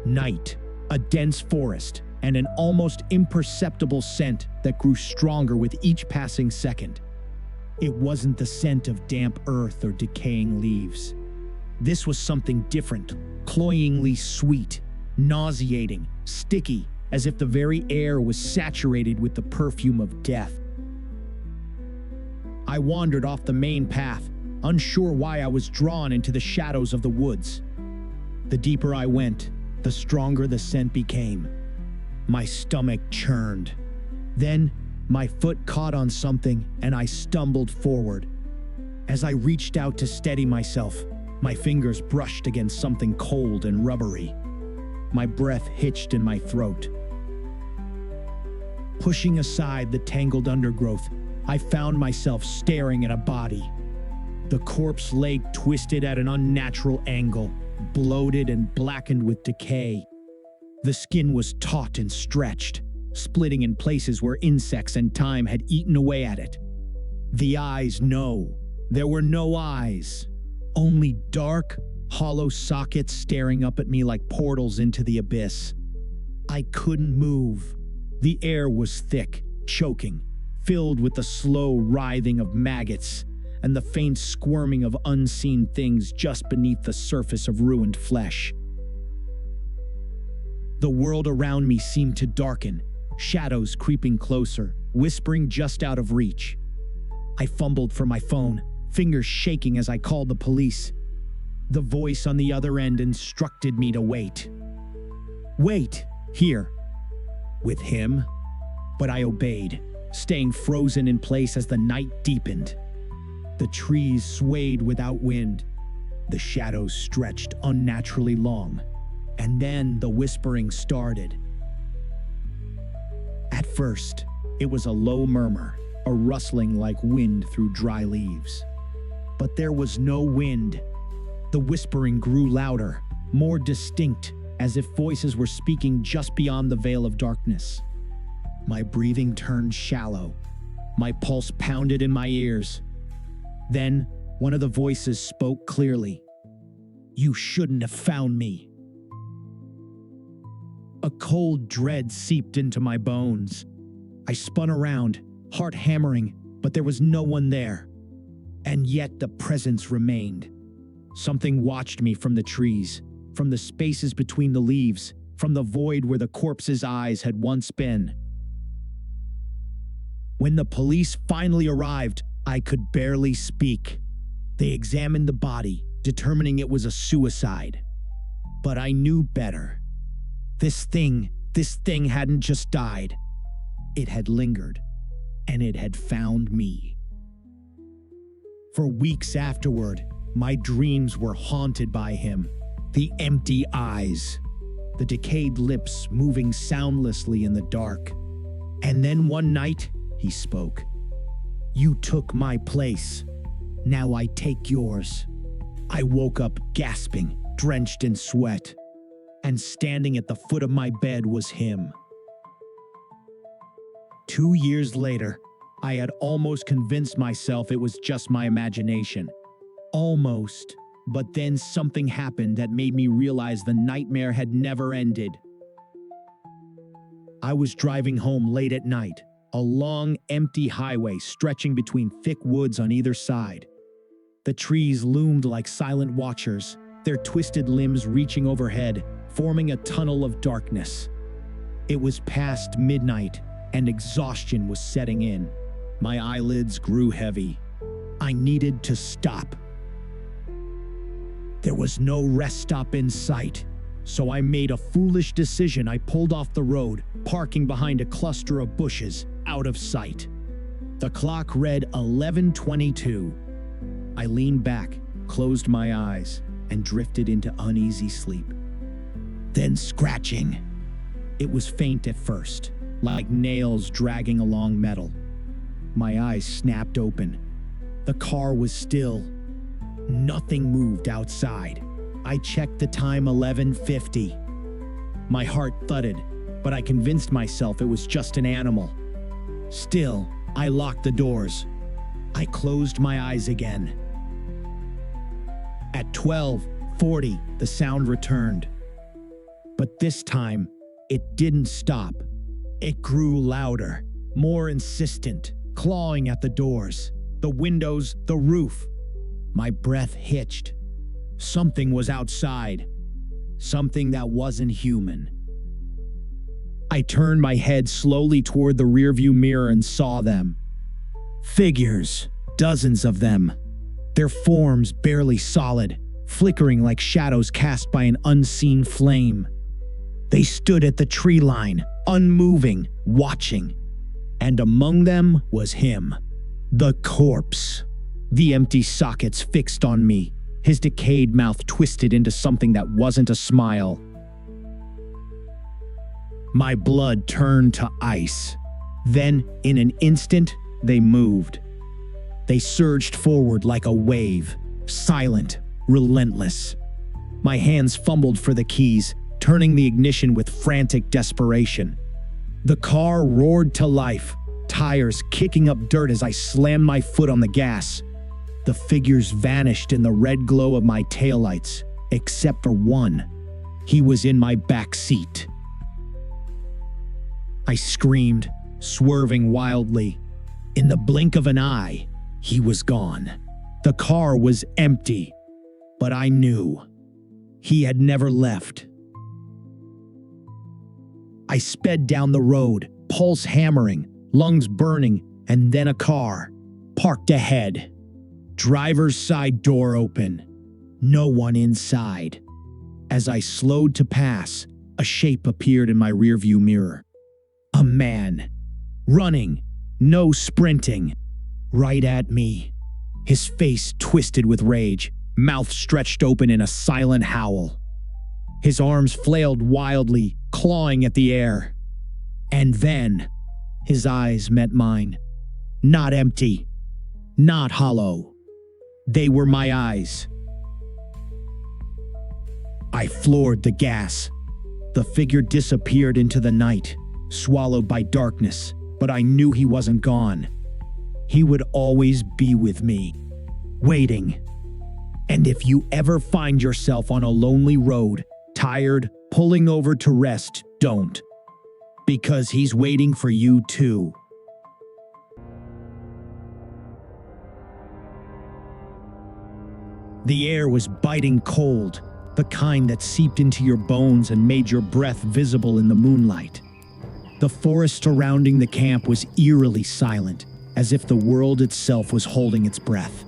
Night, a dense forest, and an almost imperceptible scent that grew stronger with each passing second. It wasn't the scent of damp earth or decaying leaves. This was something different, cloyingly sweet, nauseating, sticky, as if the very air was saturated with the perfume of death. I wandered off the main path, unsure why I was drawn into the shadows of the woods. The deeper I went, the stronger the scent became. My stomach churned. Then, my foot caught on something and I stumbled forward. As I reached out to steady myself, my fingers brushed against something cold and rubbery. My breath hitched in my throat. Pushing aside the tangled undergrowth, I found myself staring at a body. The corpse lay twisted at an unnatural angle, bloated and blackened with decay. The skin was taut and stretched, splitting in places where insects and time had eaten away at it. The eyes, no, there were no eyes. Only dark, hollow sockets staring up at me like portals into the abyss. I couldn't move. The air was thick, choking, filled with the slow writhing of maggots and the faint squirming of unseen things just beneath the surface of ruined flesh. The world around me seemed to darken, shadows creeping closer, whispering just out of reach. I fumbled for my phone, fingers shaking as I called the police. The voice on the other end instructed me to wait. Wait, here. With him? But I obeyed, staying frozen in place as the night deepened. The trees swayed without wind. The shadows stretched unnaturally long. And then the whispering started. At first, it was a low murmur, a rustling like wind through dry leaves. But there was no wind. The whispering grew louder, more distinct, as if voices were speaking just beyond the veil of darkness. My breathing turned shallow. My pulse pounded in my ears. Then, one of the voices spoke clearly. "You shouldn't have found me." A cold dread seeped into my bones. I spun around, heart hammering, but there was no one there. And yet the presence remained. Something watched me from the trees, from the spaces between the leaves, from the void where the corpse's eyes had once been. When the police finally arrived, I could barely speak. They examined the body, determining it was a suicide. But I knew better. This thing hadn't just died. It had lingered, and it had found me. For weeks afterward, my dreams were haunted by him. The empty eyes, the decayed lips moving soundlessly in the dark. And then one night, he spoke. "You took my place. Now I take yours." I woke up gasping, drenched in sweat. And standing at the foot of my bed was him. 2 years later, I had almost convinced myself it was just my imagination. Almost. But then something happened that made me realize the nightmare had never ended. I was driving home late at night, a long, empty highway stretching between thick woods on either side. The trees loomed like silent watchers, their twisted limbs reaching overhead, forming a tunnel of darkness. It was past midnight, and exhaustion was setting in. My eyelids grew heavy. I needed to stop. There was no rest stop in sight, so I made a foolish decision. I pulled off the road, parking behind a cluster of bushes, out of sight. The clock read 11:22. I leaned back, closed my eyes, and drifted into uneasy sleep. Then scratching. It was faint at first, like nails dragging along metal. My eyes snapped open. The car was still. Nothing moved outside. I checked the time, 11:50. My heart thudded, but I convinced myself it was just an animal. Still, I locked the doors. I closed my eyes again. At 12:40, the sound returned. But this time, it didn't stop. It grew louder, more insistent, clawing at the doors, the windows, the roof. My breath hitched. Something was outside. Something that wasn't human. I turned my head slowly toward the rearview mirror and saw them. Figures, dozens of them. Their forms barely solid, flickering like shadows cast by an unseen flame. They stood at the tree line, unmoving, watching. And among them was him. The corpse. The empty sockets fixed on me, his decayed mouth twisted into something that wasn't a smile. My blood turned to ice. Then, in an instant, they moved. They surged forward like a wave, silent, relentless. My hands fumbled for the keys, turning the ignition with frantic desperation. The car roared to life, tires kicking up dirt as I slammed my foot on the gas. The figures vanished in the red glow of my taillights, except for one. He was in my back seat. I screamed, swerving wildly. In the blink of an eye, he was gone. The car was empty, but I knew. He had never left. I sped down the road, pulse hammering, lungs burning, and then a car, parked ahead. Driver's side door open. No one inside. As I slowed to pass, a shape appeared in my rearview mirror. A man. Running. No sprinting. Right at me. His face twisted with rage, mouth stretched open in a silent howl. His arms flailed wildly, clawing at the air. And then, his eyes met mine. Not empty. Not hollow. They were my eyes. I floored the gas. The figure disappeared into the night, swallowed by darkness, but I knew he wasn't gone. He would always be with me, waiting. And if you ever find yourself on a lonely road, tired, pulling over to rest, don't. Because he's waiting for you too. The air was biting cold, the kind that seeped into your bones and made your breath visible in the moonlight. The forest surrounding the camp was eerily silent, as if the world itself was holding its breath.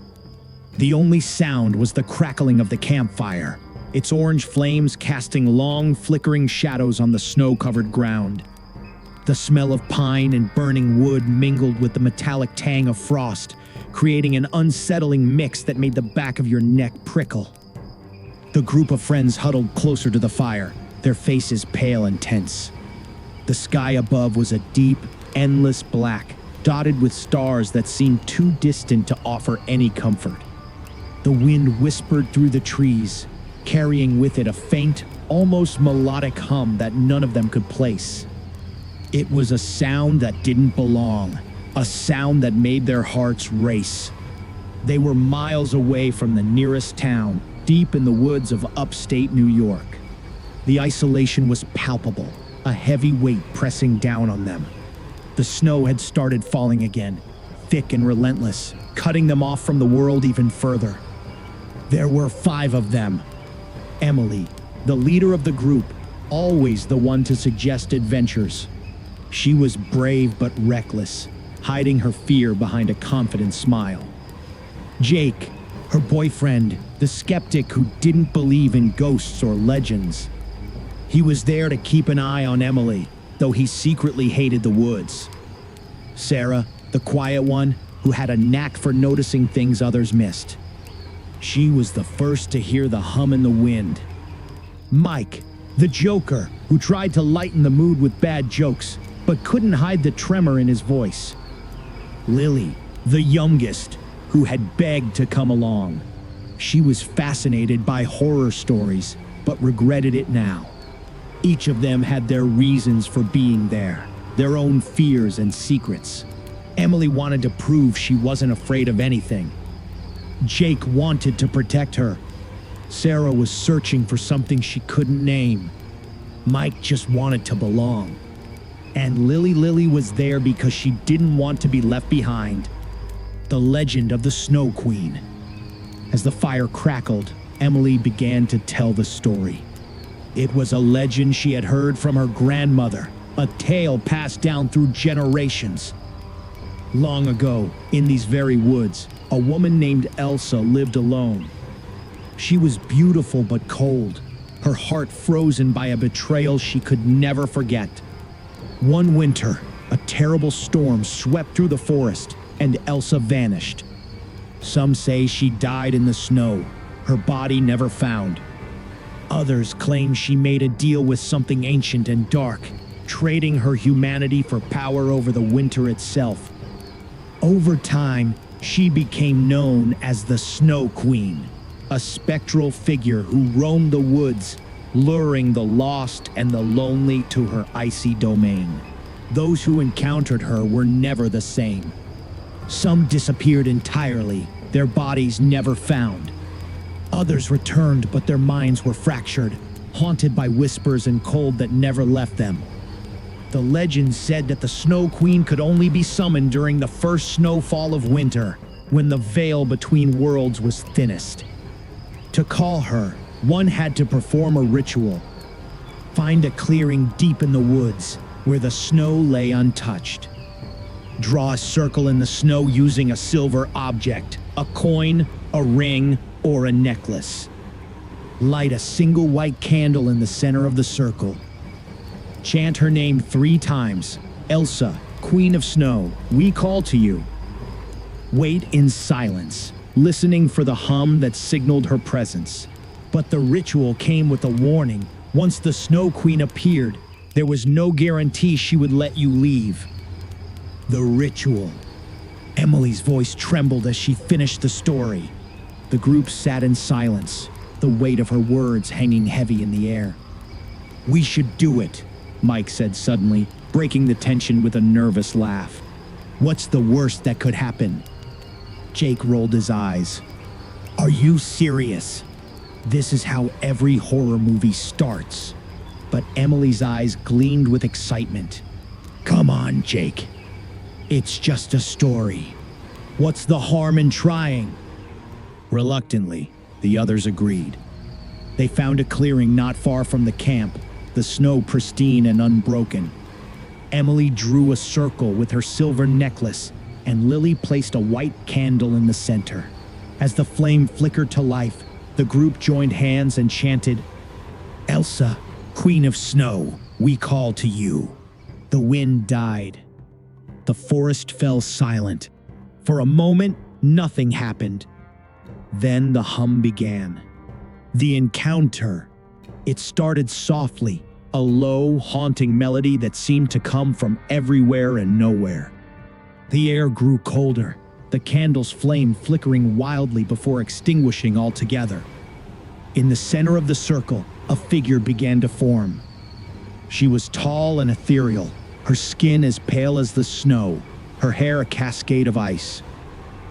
The only sound was the crackling of the campfire, its orange flames casting long, flickering shadows on the snow-covered ground. The smell of pine and burning wood mingled with the metallic tang of frost, creating an unsettling mix that made the back of your neck prickle. The group of friends huddled closer to the fire, their faces pale and tense. The sky above was a deep, endless black, dotted with stars that seemed too distant to offer any comfort. The wind whispered through the trees, carrying with it a faint, almost melodic hum that none of them could place. It was a sound that didn't belong, a sound that made their hearts race. They were miles away from the nearest town, deep in the woods of upstate New York. The isolation was palpable, a heavy weight pressing down on them. The snow had started falling again, thick and relentless, cutting them off from the world even further. There were 5 of them. Emily, the leader of the group, always the one to suggest adventures. She was brave but reckless, hiding her fear behind a confident smile. Jake, her boyfriend, the skeptic who didn't believe in ghosts or legends. He was there to keep an eye on Emily, though he secretly hated the woods. Sarah, the quiet one, who had a knack for noticing things others missed. She was the first to hear the hum in the wind. Mike, the joker, who tried to lighten the mood with bad jokes, but couldn't hide the tremor in his voice. Lily, the youngest, who had begged to come along. She was fascinated by horror stories, but regretted it now. Each of them had their reasons for being there, their own fears and secrets. Emily wanted to prove she wasn't afraid of anything. Jake wanted to protect her. Sarah was searching for something she couldn't name. Mike just wanted to belong. And Lily was there because she didn't want to be left behind. The legend of the Snow Queen. As the fire crackled, Emily began to tell the story. It was a legend she had heard from her grandmother, a tale passed down through generations. Long ago, in these very woods, a woman named Elsa lived alone. She was beautiful but cold, her heart frozen by a betrayal she could never forget. One winter, a terrible storm swept through the forest, and Elsa vanished. Some say she died in the snow, her body never found. Others claim she made a deal with something ancient and dark, trading her humanity for power over the winter itself. Over time, she became known as the Snow Queen, a spectral figure who roamed the woods, luring the lost and the lonely to her icy domain. Those who encountered her were never the same. Some disappeared entirely, their bodies never found. Others returned, but their minds were fractured, haunted by whispers and cold that never left them. The legend said that the Snow Queen could only be summoned during the first snowfall of winter, when the veil between worlds was thinnest. To call her, one had to perform a ritual. Find a clearing deep in the woods, where the snow lay untouched. Draw a circle in the snow using a silver object, a coin, a ring, or a necklace. Light a single white candle in the center of the circle. Chant her name 3 times. Elsa, Queen of Snow, we call to you. Wait in silence, listening for the hum that signaled her presence. But the ritual came with a warning. Once the Snow Queen appeared, there was no guarantee she would let you leave. The ritual. Emily's voice trembled as she finished the story. The group sat in silence, the weight of her words hanging heavy in the air. We should do it, Mike said suddenly, breaking the tension with a nervous laugh. What's the worst that could happen? Jake rolled his eyes. Are you serious? This is how every horror movie starts. But Emily's eyes gleamed with excitement. Come on, Jake. It's just a story. What's the harm in trying? Reluctantly, the others agreed. They found a clearing not far from the camp, the snow pristine and unbroken. Emily drew a circle with her silver necklace, and Lily placed a white candle in the center. As the flame flickered to life, the group joined hands and chanted, Elsa, Queen of Snow, we call to you. The wind died. The forest fell silent. For a moment, nothing happened. Then the hum began. The encounter. It started softly, a low, haunting melody that seemed to come from everywhere and nowhere. The air grew colder, the candle's flame flickering wildly before extinguishing altogether. In the center of the circle, a figure began to form. She was tall and ethereal, her skin as pale as the snow, her hair a cascade of ice.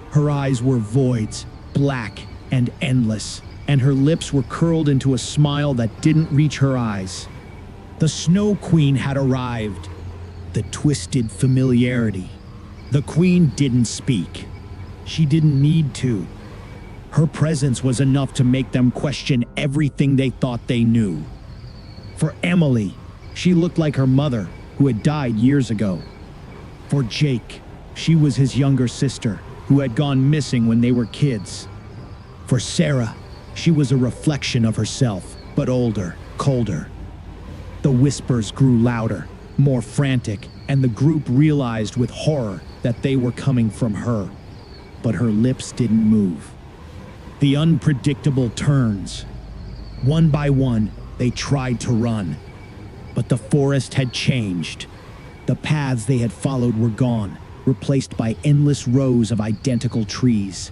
Her eyes were voids, black and endless, and her lips were curled into a smile that didn't reach her eyes. The Snow Queen had arrived. The twisted familiarity. The queen didn't speak. She didn't need to. Her presence was enough to make them question everything they thought they knew. For Emily, she looked like her mother, who had died years ago. For Jake, she was his younger sister, who had gone missing when they were kids. For Sarah, she was a reflection of herself, but older, colder. The whispers grew louder, more frantic, and the group realized with horror that they were coming from her. But her lips didn't move. The unpredictable turns. One by one, they tried to run. But the forest had changed. The paths they had followed were gone, replaced by endless rows of identical trees.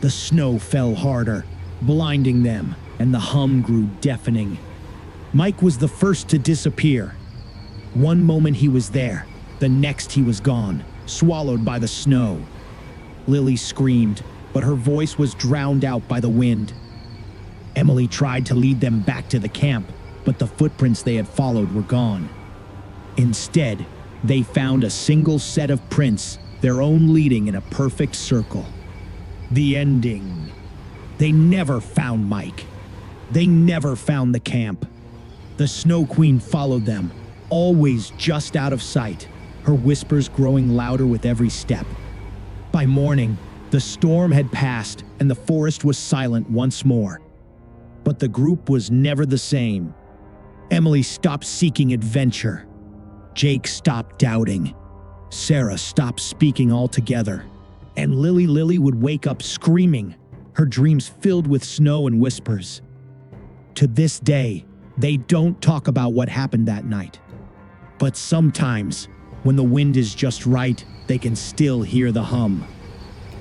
The snow fell harder, blinding them, and the hum grew deafening. Mike was the first to disappear. One moment he was there, the next he was gone, swallowed by the snow. Lily screamed, but her voice was drowned out by the wind. Emily tried to lead them back to the camp, but the footprints they had followed were gone. Instead, they found a single set of prints, their own leading in a perfect circle. The ending. They never found Mike. They never found the camp. The Snow Queen followed them, always just out of sight, her whispers growing louder with every step. By morning, the storm had passed and the forest was silent once more. But the group was never the same. Emily stopped seeking adventure. Jake stopped doubting. Sarah stopped speaking altogether. And Lily would wake up screaming, her dreams filled with snow and whispers. To this day, they don't talk about what happened that night. But sometimes, when the wind is just right, they can still hear the hum.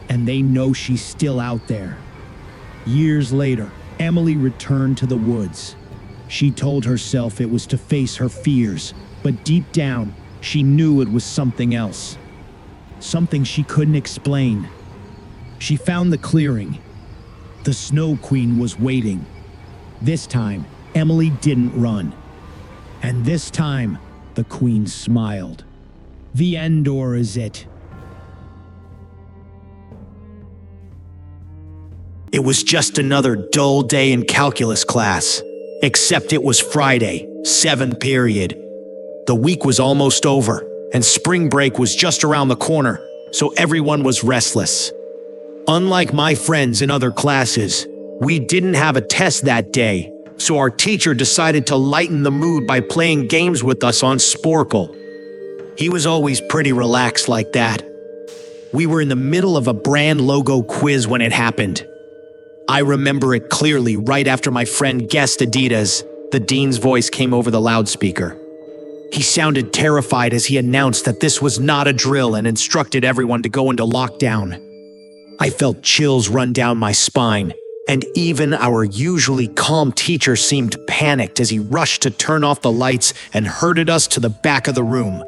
And they know she's still out there. Years later, Emily returned to the woods. She told herself it was to face her fears, but deep down, she knew it was something else. Something she couldn't explain. She found the clearing. The Snow Queen was waiting. This time, Emily didn't run. And this time, the Queen smiled. The end, or is it? It was just another dull day in calculus class, except it was Friday, 7th period. The week was almost over, and spring break was just around the corner, so everyone was restless. Unlike my friends in other classes, we didn't have a test that day, so our teacher decided to lighten the mood by playing games with us on Sporkle. He was always pretty relaxed like that. We were in the middle of a brand logo quiz when it happened. I remember it clearly right after my friend guessed Adidas, the dean's voice came over the loudspeaker. He sounded terrified as he announced that this was not a drill and instructed everyone to go into lockdown. I felt chills run down my spine, and even our usually calm teacher seemed panicked as he rushed to turn off the lights and herded us to the back of the room.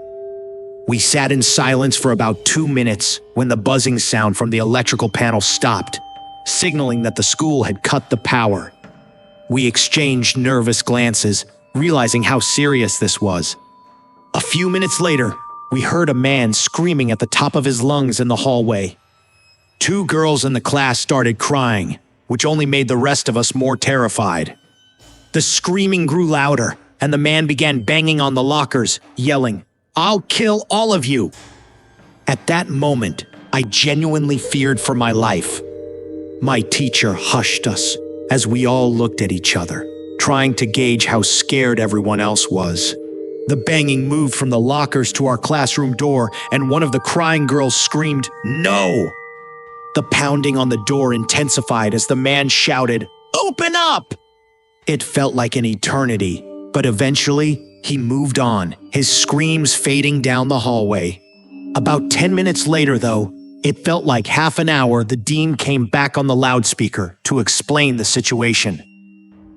We sat in silence for about 2 minutes when the buzzing sound from the electrical panel stopped, signaling that the school had cut the power. We exchanged nervous glances, realizing how serious this was. A few minutes later, we heard a man screaming at the top of his lungs in the hallway. 2 girls in the class started crying, which only made the rest of us more terrified. The screaming grew louder, and the man began banging on the lockers, yelling, "I'll kill all of you!" At that moment, I genuinely feared for my life. My teacher hushed us as we all looked at each other, trying to gauge how scared everyone else was. The banging moved from the lockers to our classroom door, and one of the crying girls screamed, "No!" The pounding on the door intensified as the man shouted, "Open up!" It felt like an eternity, but eventually, he moved on, his screams fading down the hallway. About 10 minutes later, though, it felt like half an hour, the dean came back on the loudspeaker to explain the situation.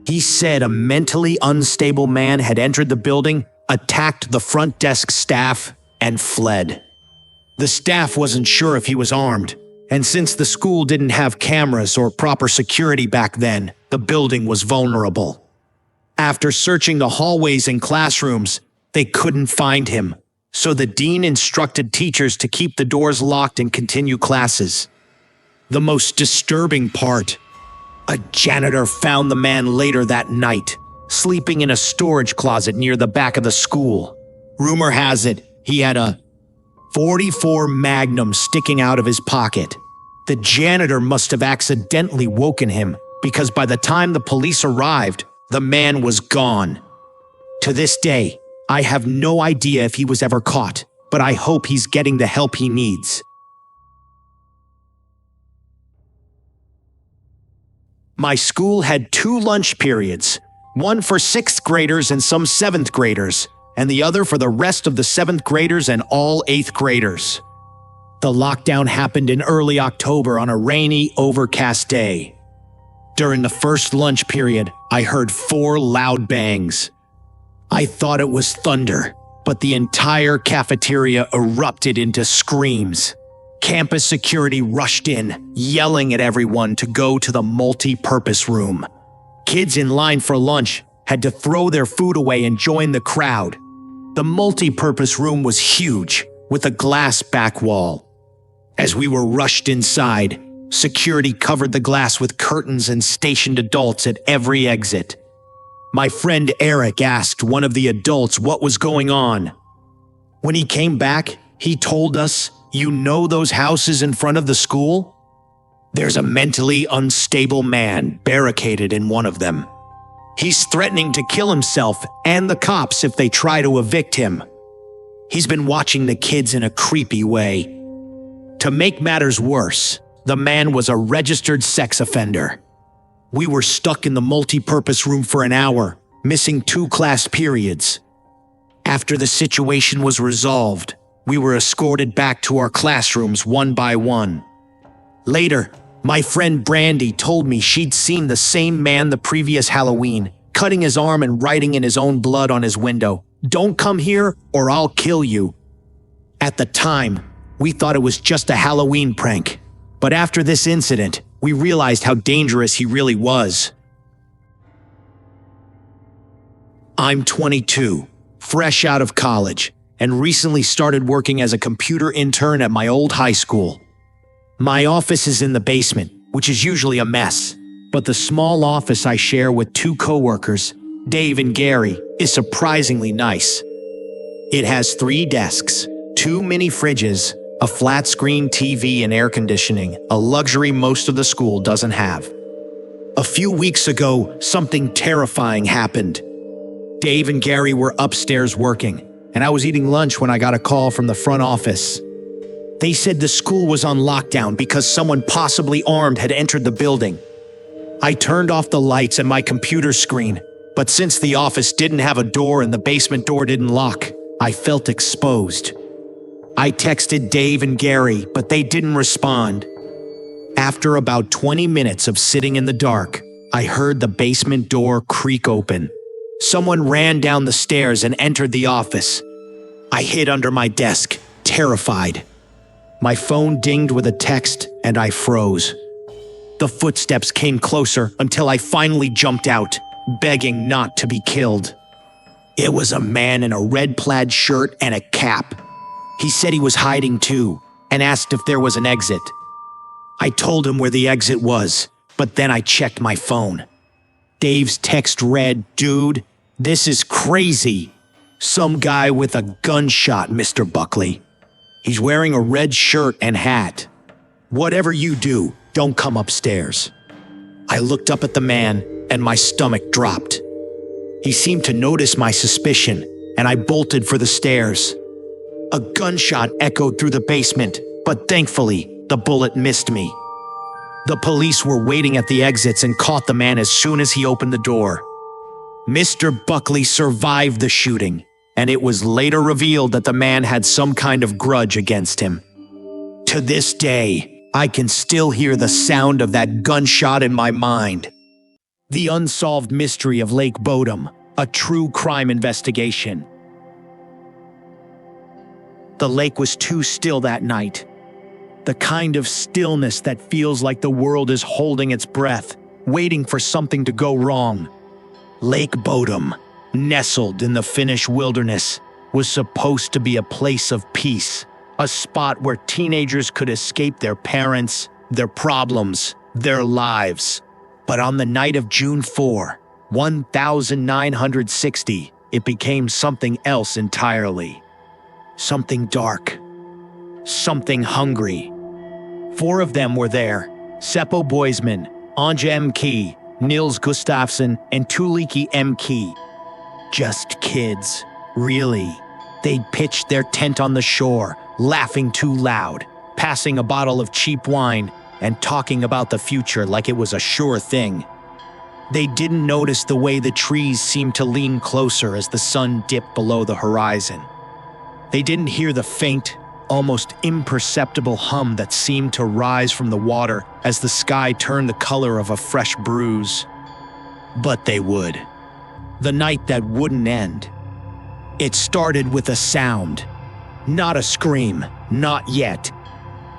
He said a mentally unstable man had entered the building, attacked the front desk staff, and fled. The staff wasn't sure if he was armed, and since the school didn't have cameras or proper security back then, the building was vulnerable. After searching the hallways and classrooms, they couldn't find him, so the dean instructed teachers to keep the doors locked and continue classes. The most disturbing part: a janitor found the man later that night, sleeping in a storage closet near the back of the school. Rumor has it, he had a .44 Magnum sticking out of his pocket. The janitor must have accidentally woken him, because by the time the police arrived, the man was gone. To this day, I have no idea if he was ever caught, but I hope he's getting the help he needs. My school had 2 lunch periods, one for 6th graders and some 7th graders, and the other for the rest of the 7th graders and all 8th graders. The lockdown happened in early October on a rainy, overcast day. During the first lunch period, I heard 4 loud bangs. I thought it was thunder, but the entire cafeteria erupted into screams. Campus security rushed in, yelling at everyone to go to the multi-purpose room. Kids in line for lunch had to throw their food away and join the crowd. The multi-purpose room was huge, with a glass back wall. As we were rushed inside, security covered the glass with curtains and stationed adults at every exit. My friend Eric asked one of the adults what was going on. When he came back, he told us, "You know those houses in front of the school? There's a mentally unstable man barricaded in one of them. He's threatening to kill himself and the cops if they try to evict him. He's been watching the kids in a creepy way." To make matters worse, the man was a registered sex offender. We were stuck in the multi-purpose room for an hour, missing 2 class periods. After the situation was resolved, we were escorted back to our classrooms one by one. Later, my friend Brandy told me she'd seen the same man the previous Halloween, cutting his arm and writing in his own blood on his window, "Don't come here or I'll kill you." At the time, we thought it was just a Halloween prank, but after this incident, we realized how dangerous he really was. I'm 22, fresh out of college, and recently started working as a computer intern at my old high school. My office is in the basement, which is usually a mess, but the small office I share with 2 coworkers, Dave and Gary, is surprisingly nice. It has 3 desks, 2 mini fridges, a flat-screen TV and air conditioning, a luxury most of the school doesn't have. A few weeks ago, something terrifying happened. Dave and Gary were upstairs working, and I was eating lunch when I got a call from the front office. They said the school was on lockdown because someone possibly armed had entered the building. I turned off the lights and my computer screen, but since the office didn't have a door and the basement door didn't lock, I felt exposed. I texted Dave and Gary, but they didn't respond. After about 20 minutes of sitting in the dark, I heard the basement door creak open. Someone ran down the stairs and entered the office. I hid under my desk, terrified. My phone dinged with a text, and I froze. The footsteps came closer until I finally jumped out, begging not to be killed. It was a man in a red plaid shirt and a cap. He said he was hiding too, and asked if there was an exit. I told him where the exit was, but then I checked my phone. Dave's text read, "Dude, this is crazy. Some guy with a gunshot, Mr. Buckley. He's wearing a red shirt and hat. Whatever you do, don't come upstairs." I looked up at the man, and my stomach dropped. He seemed to notice my suspicion, and I bolted for the stairs. A gunshot echoed through the basement, but thankfully, the bullet missed me. The police were waiting at the exits and caught the man as soon as he opened the door. Mr. Buckley survived the shooting, and it was later revealed that the man had some kind of grudge against him. To this day, I can still hear the sound of that gunshot in my mind. The Unsolved Mystery of Lake Bodom, a true crime investigation. The lake was too still that night. The kind of stillness that feels like the world is holding its breath, waiting for something to go wrong. Lake Bodom, nestled in the Finnish wilderness, was supposed to be a place of peace, a spot where teenagers could escape their parents, their problems, their lives. But on the night of June 4, 1960, it became something else entirely. Something dark. Something hungry. 4 of them were there: Seppo Boisman, Anja M. Key, Nils Gustafsson, and Tuulikki M. Key. Just kids, really. They'd pitched their tent on the shore, laughing too loud, passing a bottle of cheap wine, and talking about the future like it was a sure thing. They didn't notice the way the trees seemed to lean closer as the sun dipped below the horizon. They didn't hear the faint, almost imperceptible hum that seemed to rise from the water as the sky turned the color of a fresh bruise. But they would. The night that wouldn't end. It started with a sound. Not a scream, not yet.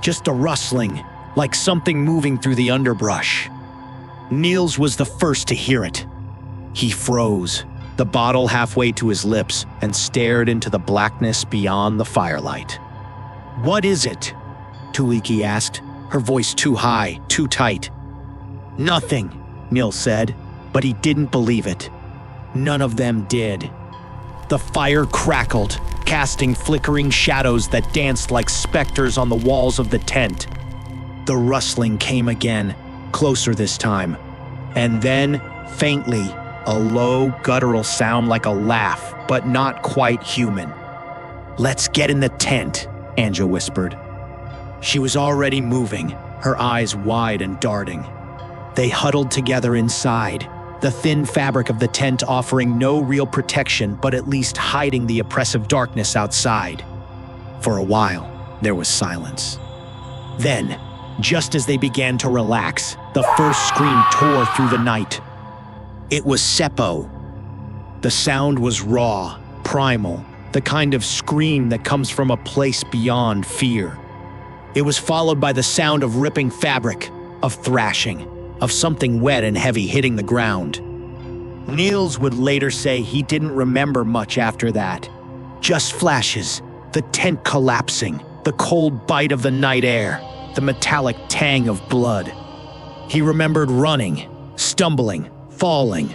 Just a rustling, like something moving through the underbrush. Niels was the first to hear it. He froze, the bottle halfway to his lips, and stared into the blackness beyond the firelight. "What is it?" Tuliki asked, her voice too high, too tight. "Nothing," Nils said, but he didn't believe it. None of them did. The fire crackled, casting flickering shadows that danced like specters on the walls of the tent. The rustling came again, closer this time, and then, faintly, a low, guttural sound like a laugh, but not quite human. "Let's get in the tent," Anja whispered. She was already moving, her eyes wide and darting. They huddled together inside, the thin fabric of the tent offering no real protection but at least hiding the oppressive darkness outside. For a while, there was silence. Then, just as they began to relax, the first scream tore through the night. It was Seppo. The sound was raw, primal, the kind of scream that comes from a place beyond fear. It was followed by the sound of ripping fabric, of thrashing, of something wet and heavy hitting the ground. Niels would later say he didn't remember much after that. Just flashes, the tent collapsing, the cold bite of the night air, the metallic tang of blood. He remembered running, stumbling, falling.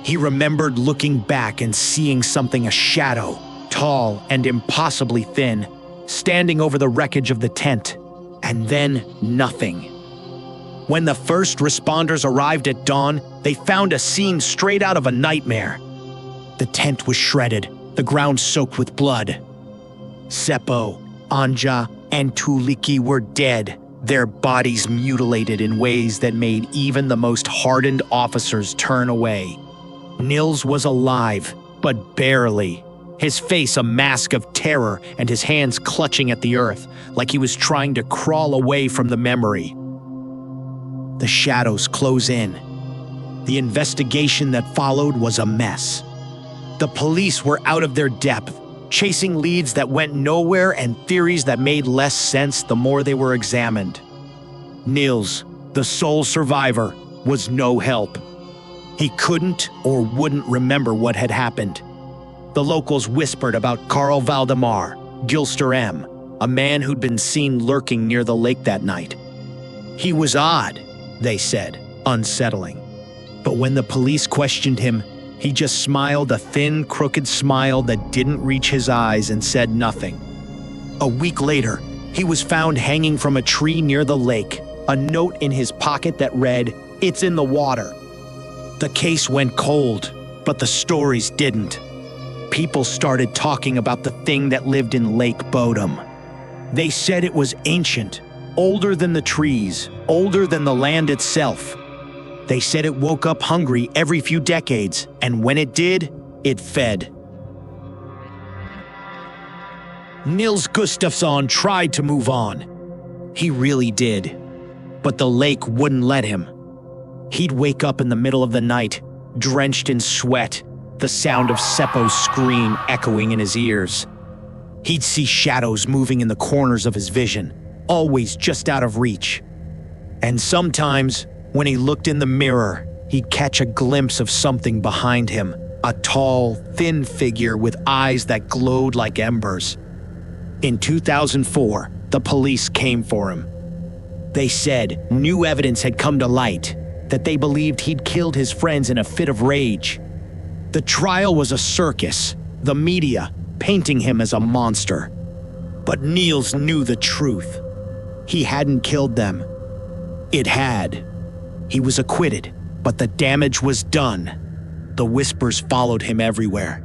He remembered looking back and seeing something, a shadow, tall and impossibly thin, standing over the wreckage of the tent, and then nothing. When the first responders arrived at dawn, they found a scene straight out of a nightmare. The tent was shredded, the ground soaked with blood. Seppo, Anja, and Tuliki were dead, their bodies mutilated in ways that made even the most hardened officers turn away. Nils was alive, but barely. His face a mask of terror and his hands clutching at the earth, like he was trying to crawl away from the memory. The shadows close in. The investigation that followed was a mess. The police were out of their depth, chasing leads that went nowhere and theories that made less sense the more they were examined. Nils, the sole survivor, was no help. He couldn't or wouldn't remember what had happened. The locals whispered about Carl Valdemar, Gilster M., a man who'd been seen lurking near the lake that night. He was odd, they said, unsettling. But when the police questioned him, he just smiled a thin, crooked smile that didn't reach his eyes and said nothing. A week later, he was found hanging from a tree near the lake, a note in his pocket that read, "It's in the water." The case went cold, but the stories didn't. People started talking about the thing that lived in Lake Bodom. They said it was ancient, older than the trees, older than the land itself. They said it woke up hungry every few decades, and when it did, it fed. Nils Gustafsson tried to move on. He really did. But the lake wouldn't let him. He'd wake up in the middle of the night, drenched in sweat, the sound of Seppo's scream echoing in his ears. He'd see shadows moving in the corners of his vision, always just out of reach. And sometimes, when he looked in the mirror, he'd catch a glimpse of something behind him, a tall, thin figure with eyes that glowed like embers. In 2004, the police came for him. They said new evidence had come to light, that they believed he'd killed his friends in a fit of rage. The trial was a circus, the media painting him as a monster. But Niels knew the truth. He hadn't killed them. It had. He was acquitted, but the damage was done. The whispers followed him everywhere.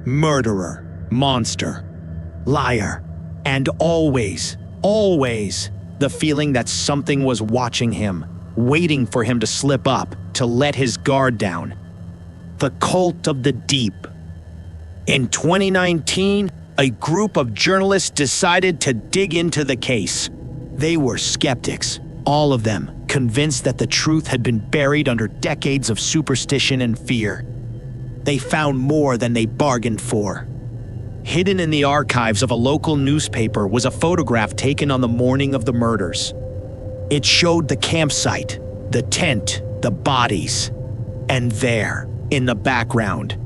Murderer, monster, liar, and always, always, the feeling that something was watching him, waiting for him to slip up, to let his guard down. The cult of the deep. In 2019, a group of journalists decided to dig into the case. They were skeptics, all of them, convinced that the truth had been buried under decades of superstition and fear. They found more than they bargained for. Hidden in the archives of a local newspaper was a photograph taken on the morning of the murders. It showed the campsite, the tent, the bodies. And there, In the background,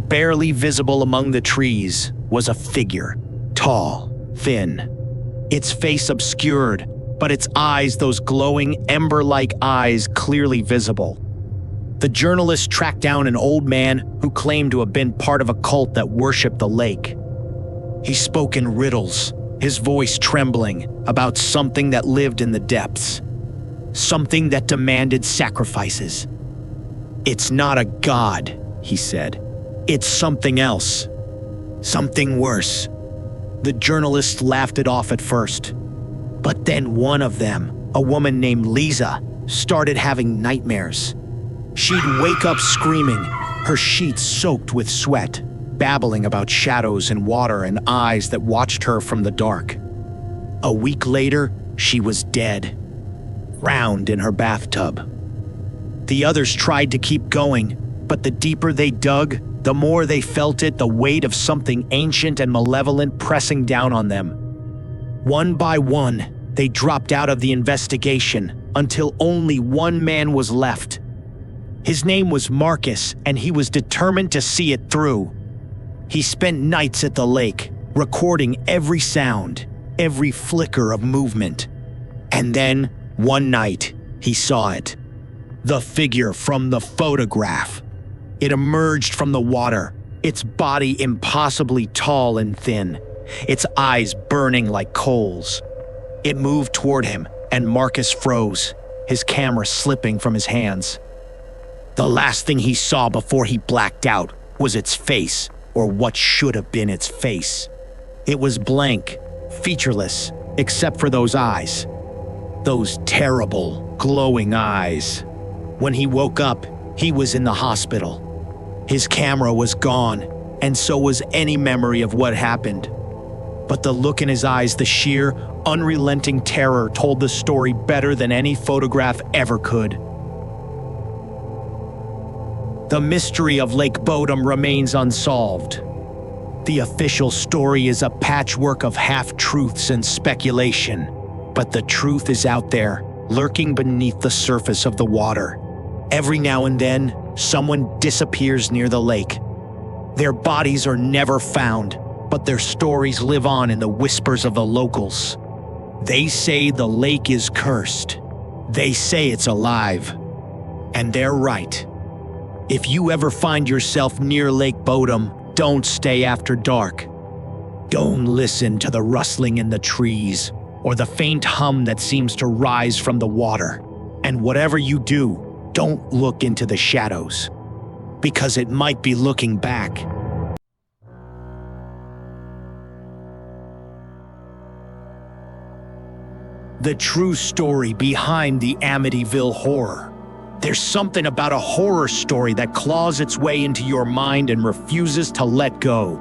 barely visible among the trees, was a figure, tall, thin. Its face obscured, but its eyes, those glowing, ember-like eyes, clearly visible. The journalist tracked down an old man who claimed to have been part of a cult that worshipped the lake. He spoke in riddles, his voice trembling, about something that lived in the depths. Something that demanded sacrifices. "It's not a god," he said. "It's something else. Something worse." The journalist laughed it off at first. But then one of them, a woman named Lisa, started having nightmares. She'd wake up screaming, her sheets soaked with sweat, babbling about shadows and water and eyes that watched her from the dark. A week later, she was dead, drowned in her bathtub. The others tried to keep going, but the deeper they dug, the more they felt it, the weight of something ancient and malevolent pressing down on them. One by one, they dropped out of the investigation until only one man was left. His name was Marcus, and he was determined to see it through. He spent nights at the lake, recording every sound, every flicker of movement. And then, one night, he saw it. The figure from the photograph. It emerged from the water, its body impossibly tall and thin, its eyes burning like coals. It moved toward him, and Marcus froze, his camera slipping from his hands. The last thing he saw before he blacked out was its face, or what should have been its face. It was blank, featureless, except for those eyes. Those terrible, glowing eyes. When he woke up, he was in the hospital. His camera was gone, and so was any memory of what happened. But the look in his eyes, the sheer, unrelenting terror told the story better than any photograph ever could. The mystery of Lake Bodom remains unsolved. The official story is a patchwork of half-truths and speculation, but the truth is out there, lurking beneath the surface of the water. Every now and then, someone disappears near the lake. Their bodies are never found, but their stories live on in the whispers of the locals. They say the lake is cursed. They say it's alive. And they're right. If you ever find yourself near Lake Bodom, don't stay after dark. Don't listen to the rustling in the trees or the faint hum that seems to rise from the water. And whatever you do, don't look into the shadows, because it might be looking back. The true story behind the Amityville horror. There's something about a horror story that claws its way into your mind and refuses to let go.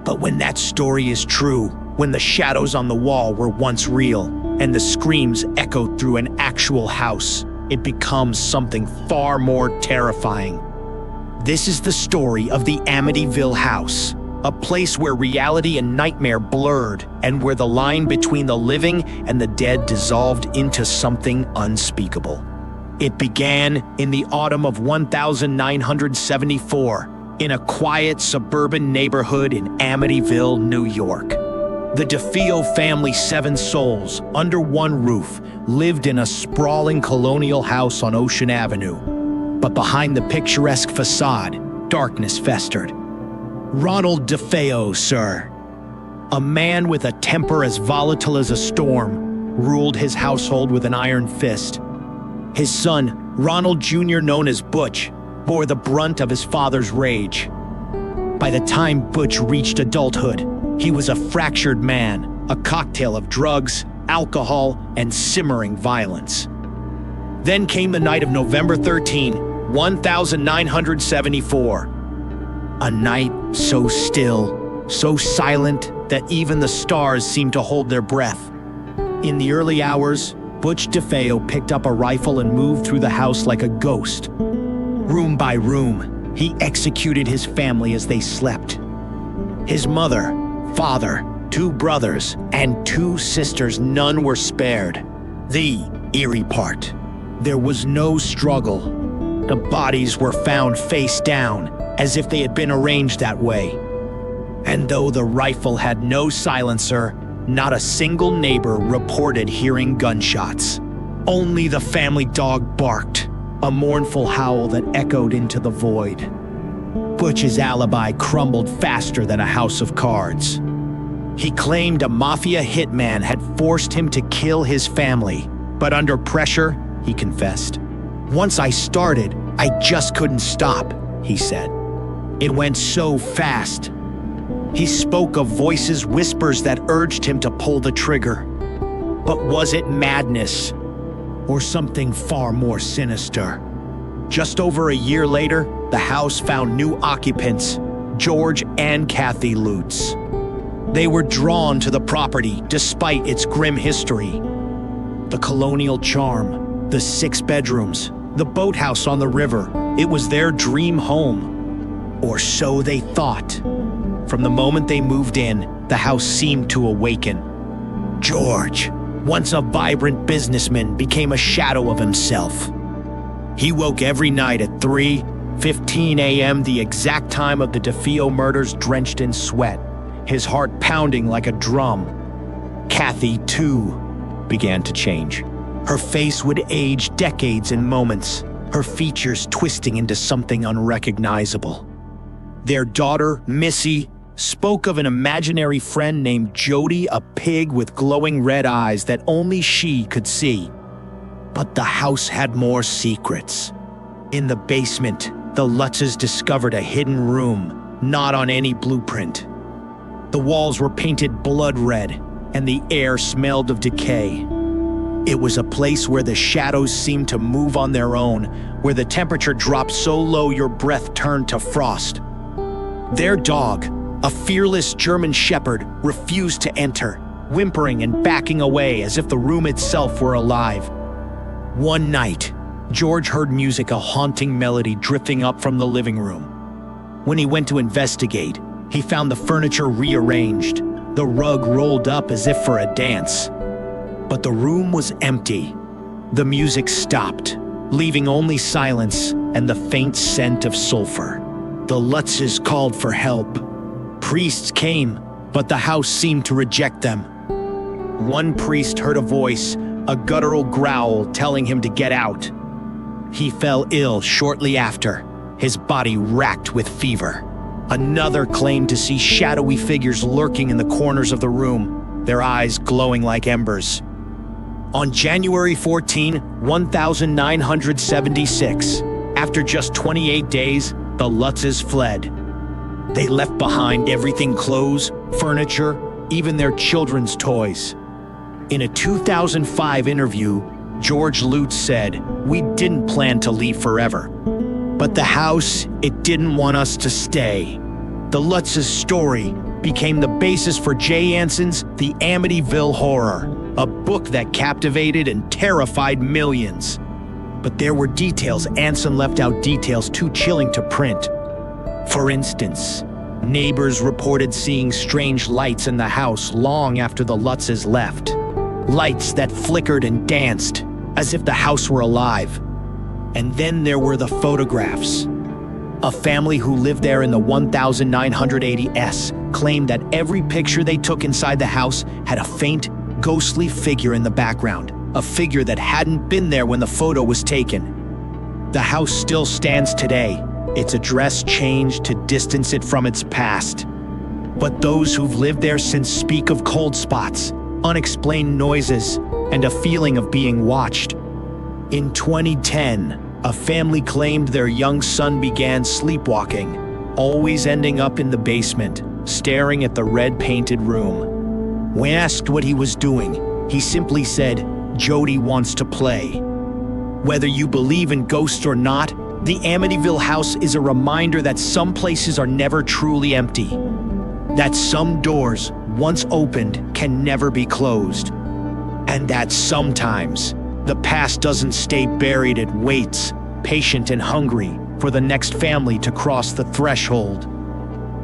But when that story is true, when the shadows on the wall were once real, and the screams echoed through an actual house, it becomes something far more terrifying. This is the story of the Amityville house, a place where reality and nightmare blurred, and where the line between the living and the dead dissolved into something unspeakable. It began in the autumn of 1974, in a quiet suburban neighborhood in Amityville, New York. The DeFeo family, 7 souls, under one roof, lived in a sprawling colonial house on Ocean Avenue. But behind the picturesque facade, darkness festered. Ronald DeFeo, sir, a man with a temper as volatile as a storm, ruled his household with an iron fist. His son, Ronald Jr., known as Butch, bore the brunt of his father's rage. By the time Butch reached adulthood, he was a fractured man, a cocktail of drugs, alcohol, and simmering violence. Then came the night of November 13, 1974. A night so still, so silent that even the stars seemed to hold their breath. In the early hours, Butch DeFeo picked up a rifle and moved through the house like a ghost. Room by room, he executed his family as they slept. His mother, father, 2 brothers, and 2 sisters, none were spared. The eerie part: there was no struggle, The bodies were found face down, as if they had been arranged that way. And though the rifle had no silencer, not a single neighbor reported hearing gunshots. Only the family dog barked, a mournful howl that echoed into the void. Butch's alibi crumbled faster than a house of cards. He claimed a mafia hitman had forced him to kill his family, but under pressure, he confessed. "Once I started, I just couldn't stop," he said. "It went so fast." He spoke of voices, whispers that urged him to pull the trigger. But was it madness? Or something far more sinister? Just over a year later, the house found new occupants, George and Kathy Lutz. They were drawn to the property despite its grim history. The colonial charm, the 6 bedrooms, the boathouse on the river, it was their dream home. Or so they thought. From the moment they moved in, the house seemed to awaken. George, once a vibrant businessman, became a shadow of himself. He woke every night at 3:15 a.m., the exact time of the DeFeo murders, drenched in sweat, his heart pounding like a drum. Kathy, too, began to change. Her face would age decades in moments, her features twisting into something unrecognizable. Their daughter, Missy, spoke of an imaginary friend named Jody, a pig with glowing red eyes that only she could see. But the house had more secrets. In the basement, the Lutzes discovered a hidden room, not on any blueprint. The walls were painted blood red, and the air smelled of decay. It was a place where the shadows seemed to move on their own, where the temperature dropped so low your breath turned to frost. Their dog, a fearless German shepherd, refused to enter, whimpering and backing away as if the room itself were alive. One night, George heard music, a haunting melody drifting up from the living room. When he went to investigate, he found the furniture rearranged, the rug rolled up as if for a dance. But the room was empty. The music stopped, leaving only silence and the faint scent of sulfur. The Lutzes called for help. Priests came, but the house seemed to reject them. One priest heard a voice, a guttural growl telling him to get out. He fell ill shortly after, his body racked with fever. Another claimed to see shadowy figures lurking in the corners of the room, their eyes glowing like embers. On January 14, 1976, after just 28 days, the Lutzes fled. They left behind everything: clothes, furniture, even their children's toys. In a 2005 interview, George Lutz said, "We didn't plan to leave forever. But the house, it didn't want us to stay." The Lutzes' story became the basis for Jay Anson's The Amityville Horror, a book that captivated and terrified millions. But there were details Anson left out, details too chilling to print. For instance, neighbors reported seeing strange lights in the house long after the Lutzes left. Lights that flickered and danced, as if the house were alive. And then there were the photographs. A family who lived there in the 1980s claimed that every picture they took inside the house had a faint, ghostly figure in the background, a figure that hadn't been there when the photo was taken. The house still stands today, its address changed to distance it from its past. But those who've lived there since speak of cold spots, unexplained noises, and a feeling of being watched. In 2010, a family claimed their young son began sleepwalking, always ending up in the basement, staring at the red-painted room. When asked what he was doing, he simply said, "Jody wants to play." Whether you believe in ghosts or not, the Amityville house is a reminder that some places are never truly empty. That some doors, once opened, can never be closed. And that sometimes, the past doesn't stay buried, it waits, patient and hungry, for the next family to cross the threshold.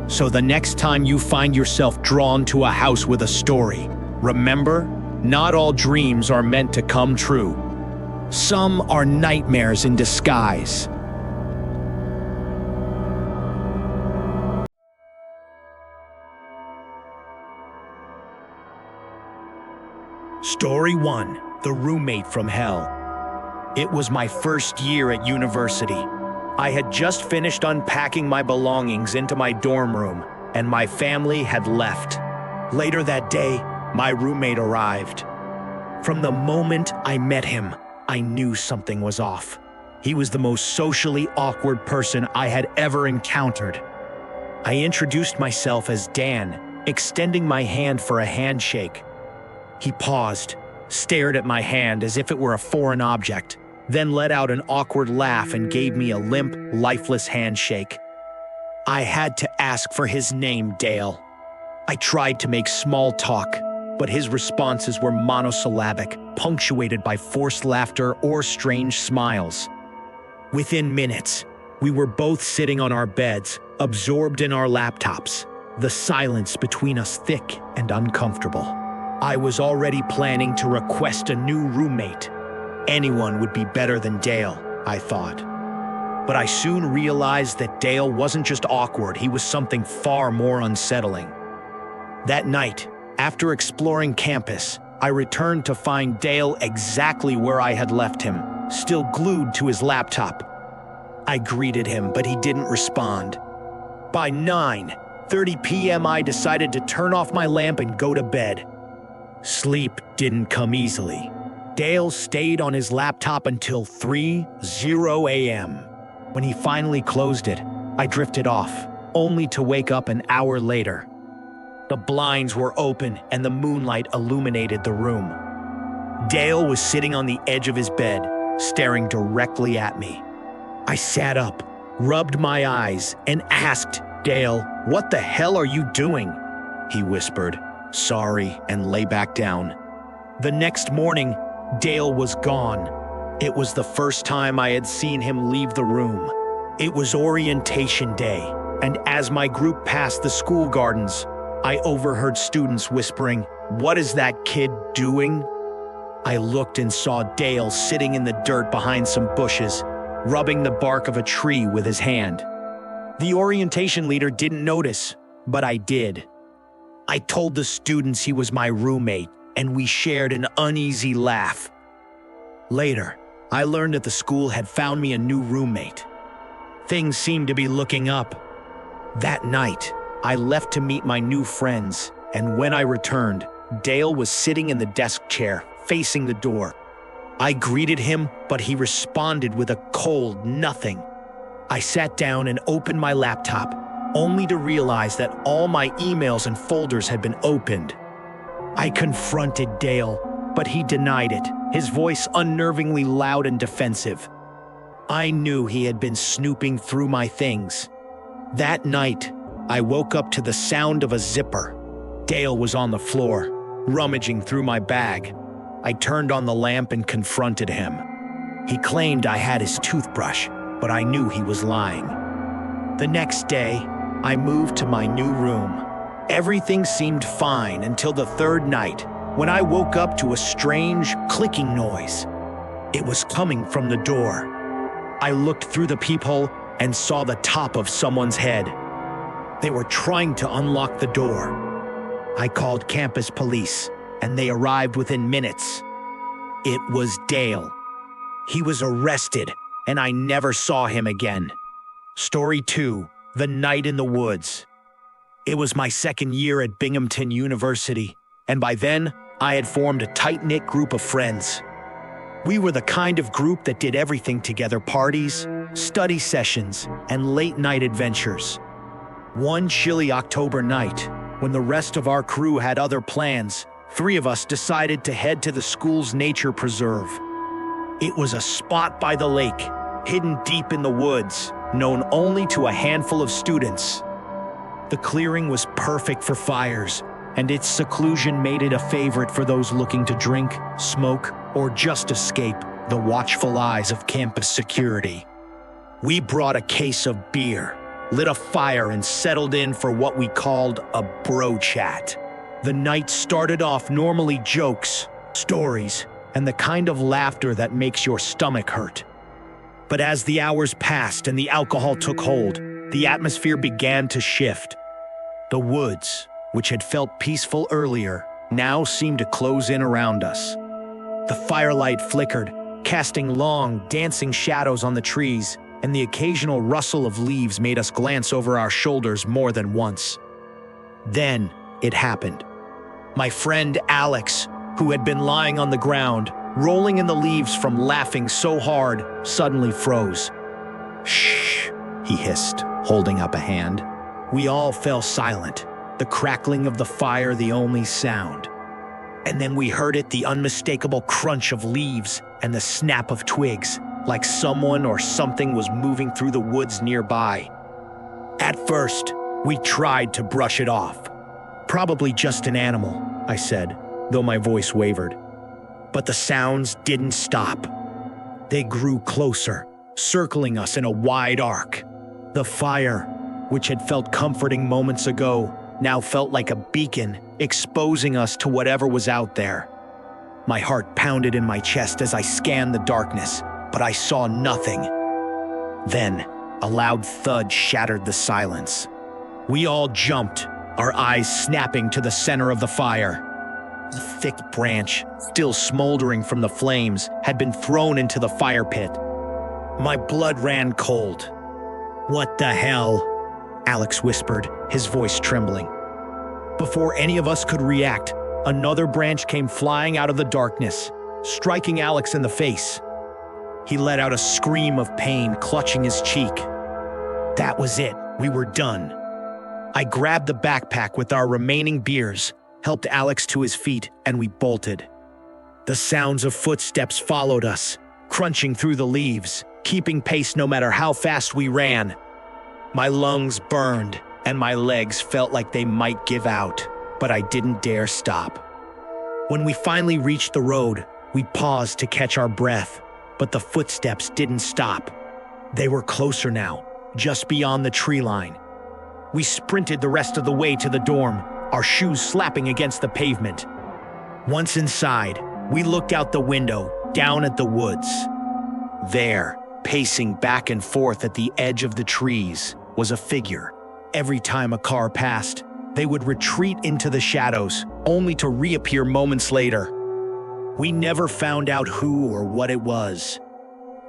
So the next time you find yourself drawn to a house with a story, remember, not all dreams are meant to come true. Some are nightmares in disguise. Story 1: The Roommate from Hell. It was my first year at university. I had just finished unpacking my belongings into my dorm room, and my family had left. Later that day, my roommate arrived. From the moment I met him, I knew something was off. He was the most socially awkward person I had ever encountered. I introduced myself as Dan, extending my hand for a handshake. He paused, stared at my hand as if it were a foreign object, then let out an awkward laugh and gave me a limp, lifeless handshake. I had to ask for his name, Dale. I tried to make small talk, but his responses were monosyllabic, punctuated by forced laughter or strange smiles. Within minutes, we were both sitting on our beds, absorbed in our laptops, the silence between us thick and uncomfortable. I was already planning to request a new roommate. Anyone would be better than Dale, I thought. But I soon realized that Dale wasn't just awkward, he was something far more unsettling. That night, after exploring campus, I returned to find Dale exactly where I had left him, still glued to his laptop. I greeted him, but he didn't respond. By 9:30 p.m., I decided to turn off my lamp and go to bed. Sleep didn't come easily. Dale stayed on his laptop until 3:00 a.m. When he finally closed it, I drifted off, only to wake up an hour later. The blinds were open and the moonlight illuminated the room. Dale was sitting on the edge of his bed, staring directly at me. I sat up, rubbed my eyes, and asked, "Dale, what the hell are you doing?" He whispered, "Sorry," and lay back down. The next morning, Dale was gone. It was the first time I had seen him leave the room. It was orientation day, and as my group passed the school gardens, I overheard students whispering, "What is that kid doing?" I looked and saw Dale sitting in the dirt behind some bushes, rubbing the bark of a tree with his hand. The orientation leader didn't notice, but I did. I told the students he was my roommate, and we shared an uneasy laugh. Later, I learned that the school had found me a new roommate. Things seemed to be looking up. That night, I left to meet my new friends, and when I returned, Dale was sitting in the desk chair, facing the door. I greeted him, but he responded with a cold nothing. I sat down and opened my laptop, only to realize that all my emails and folders had been opened. I confronted Dale, but he denied it, his voice unnervingly loud and defensive. I knew he had been snooping through my things. That night, I woke up to the sound of a zipper. Dale was on the floor, rummaging through my bag. I turned on the lamp and confronted him. He claimed I had his toothbrush, but I knew he was lying. The next day, I moved to my new room. Everything seemed fine until the third night, when I woke up to a strange clicking noise. It was coming from the door. I looked through the peephole and saw the top of someone's head. They were trying to unlock the door. I called campus police, and they arrived within minutes. It was Dale. He was arrested, and I never saw him again. Story 2: The Night in the Woods. It was my second year at Binghamton University, and by then, I had formed a tight-knit group of friends. We were the kind of group that did everything together: parties, study sessions, and late-night adventures. One chilly October night, when the rest of our crew had other plans, 3 of us decided to head to the school's nature preserve. It was a spot by the lake, hidden deep in the woods, known only to a handful of students. The clearing was perfect for fires, and its seclusion made it a favorite for those looking to drink, smoke, or just escape the watchful eyes of campus security. We brought a case of beer, lit a fire, and settled in for what we called a bro chat. The night started off normally: jokes, stories, and the kind of laughter that makes your stomach hurt. But as the hours passed and the alcohol took hold, the atmosphere began to shift. The woods, which had felt peaceful earlier, now seemed to close in around us. The firelight flickered, casting long, dancing shadows on the trees, and the occasional rustle of leaves made us glance over our shoulders more than once. Then it happened. My friend Alex, who had been lying on the ground, rolling in the leaves from laughing so hard, suddenly froze. "Shh," he hissed, holding up a hand. We all fell silent, the crackling of the fire the only sound. And then we heard it, the unmistakable crunch of leaves and the snap of twigs, like someone or something was moving through the woods nearby. At first, we tried to brush it off. "Probably just an animal," I said, though my voice wavered. But the sounds didn't stop. They grew closer, circling us in a wide arc. The fire, which had felt comforting moments ago, now felt like a beacon, exposing us to whatever was out there. My heart pounded in my chest as I scanned the darkness, but I saw nothing. Then, a loud thud shattered the silence. We all jumped, our eyes snapping to the center of the fire. A thick branch, still smoldering from the flames, had been thrown into the fire pit. My blood ran cold. "What the hell?" Alex whispered, his voice trembling. Before any of us could react, another branch came flying out of the darkness, striking Alex in the face. He let out a scream of pain, clutching his cheek. That was it. We were done. I grabbed the backpack with our remaining beers, helped Alex to his feet, and we bolted. The sounds of footsteps followed us, crunching through the leaves, keeping pace no matter how fast we ran. My lungs burned, and my legs felt like they might give out, but I didn't dare stop. When we finally reached the road, we paused to catch our breath, but the footsteps didn't stop. They were closer now, just beyond the tree line. We sprinted the rest of the way to the dorm, our shoes slapping against the pavement. Once inside, we looked out the window, down at the woods. There, pacing back and forth at the edge of the trees, was a figure. Every time a car passed, they would retreat into the shadows, only to reappear moments later. We never found out who or what it was.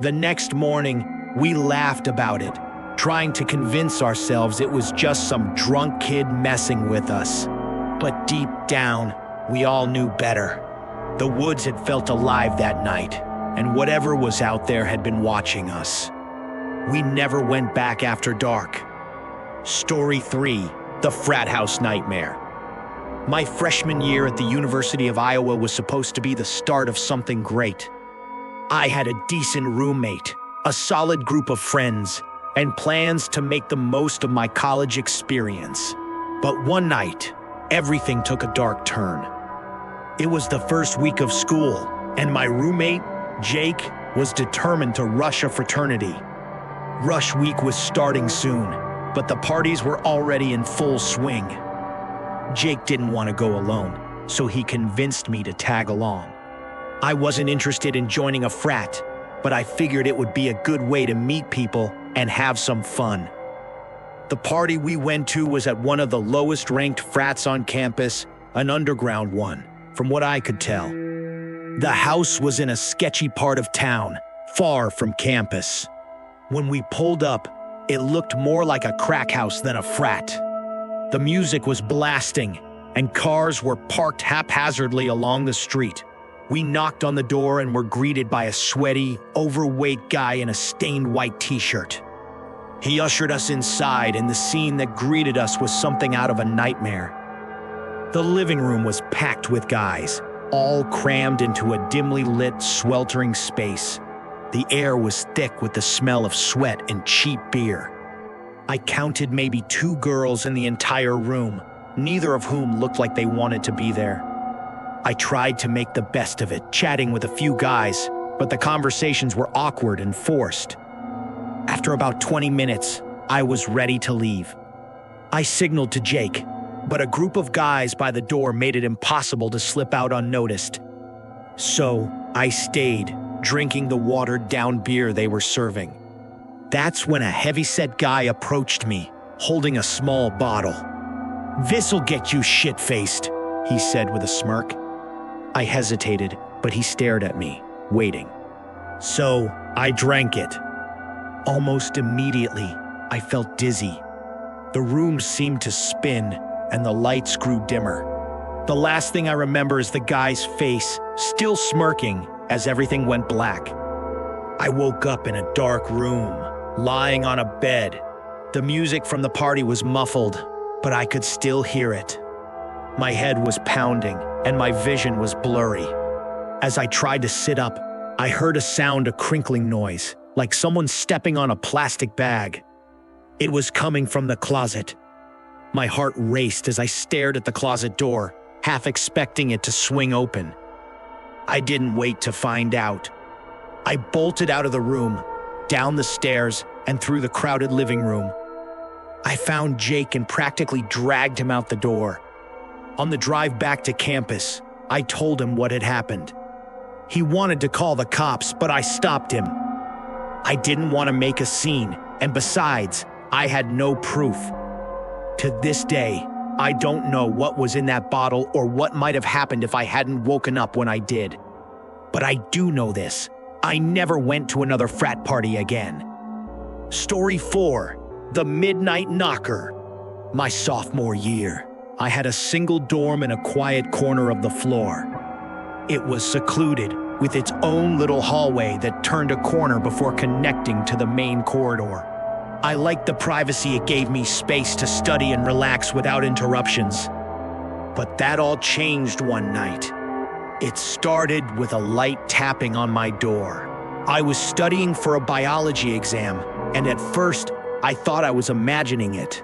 The next morning, we laughed about it, trying to convince ourselves it was just some drunk kid messing with us. But deep down, we all knew better. The woods had felt alive that night, and whatever was out there had been watching us. We never went back after dark. Story 3: The Frat House Nightmare. My freshman year at the University of Iowa was supposed to be the start of something great. I had a decent roommate, a solid group of friends, and plans to make the most of my college experience. But one night, everything took a dark turn. It was the first week of school, and my roommate, Jake, was determined to rush a fraternity. Rush week was starting soon, but the parties were already in full swing. Jake didn't want to go alone, so he convinced me to tag along. I wasn't interested in joining a frat, but I figured it would be a good way to meet people and have some fun. The party we went to was at one of the lowest ranked frats on campus, an underground one, from what I could tell. The house was in a sketchy part of town, far from campus. When we pulled up, it looked more like a crack house than a frat. The music was blasting, and cars were parked haphazardly along the street. We knocked on the door and were greeted by a sweaty, overweight guy in a stained white t-shirt. He ushered us inside, and the scene that greeted us was something out of a nightmare. The living room was packed with guys, all crammed into a dimly lit, sweltering space. The air was thick with the smell of sweat and cheap beer. I counted maybe 2 girls in the entire room, neither of whom looked like they wanted to be there. I tried to make the best of it, chatting with a few guys, but the conversations were awkward and forced. After about 20 minutes, I was ready to leave. I signaled to Jake, but a group of guys by the door made it impossible to slip out unnoticed. So I stayed, drinking the watered-down beer they were serving. That's when a heavy-set guy approached me, holding a small bottle. "This'll get you shit-faced," he said with a smirk. I hesitated, but he stared at me, waiting. So I drank it. Almost immediately, I felt dizzy. The room seemed to spin, and the lights grew dimmer. The last thing I remember is the guy's face, still smirking, as everything went black. I woke up in a dark room, lying on a bed. The music from the party was muffled, but I could still hear it. My head was pounding, and my vision was blurry. As I tried to sit up, I heard a crinkling noise, like someone stepping on a plastic bag. It was coming from the closet. My heart raced as I stared at the closet door, half expecting it to swing open. I didn't wait to find out. I bolted out of the room, down the stairs, and through the crowded living room. I found Jake and practically dragged him out the door. On the drive back to campus, I told him what had happened. He wanted to call the cops, but I stopped him. I didn't want to make a scene, and besides, I had no proof. To this day, I don't know what was in that bottle or what might have happened if I hadn't woken up when I did. But I do know this. I never went to another frat party again. Story 4. The Midnight Knocker. My sophomore year, I had a single dorm in a quiet corner of the floor. It was secluded, with its own little hallway that turned a corner before connecting to the main corridor. I liked the privacy it gave me space to study and relax without interruptions. But that all changed one night. It started with a light tapping on my door. I was studying for a biology exam, and at first, I thought I was imagining it.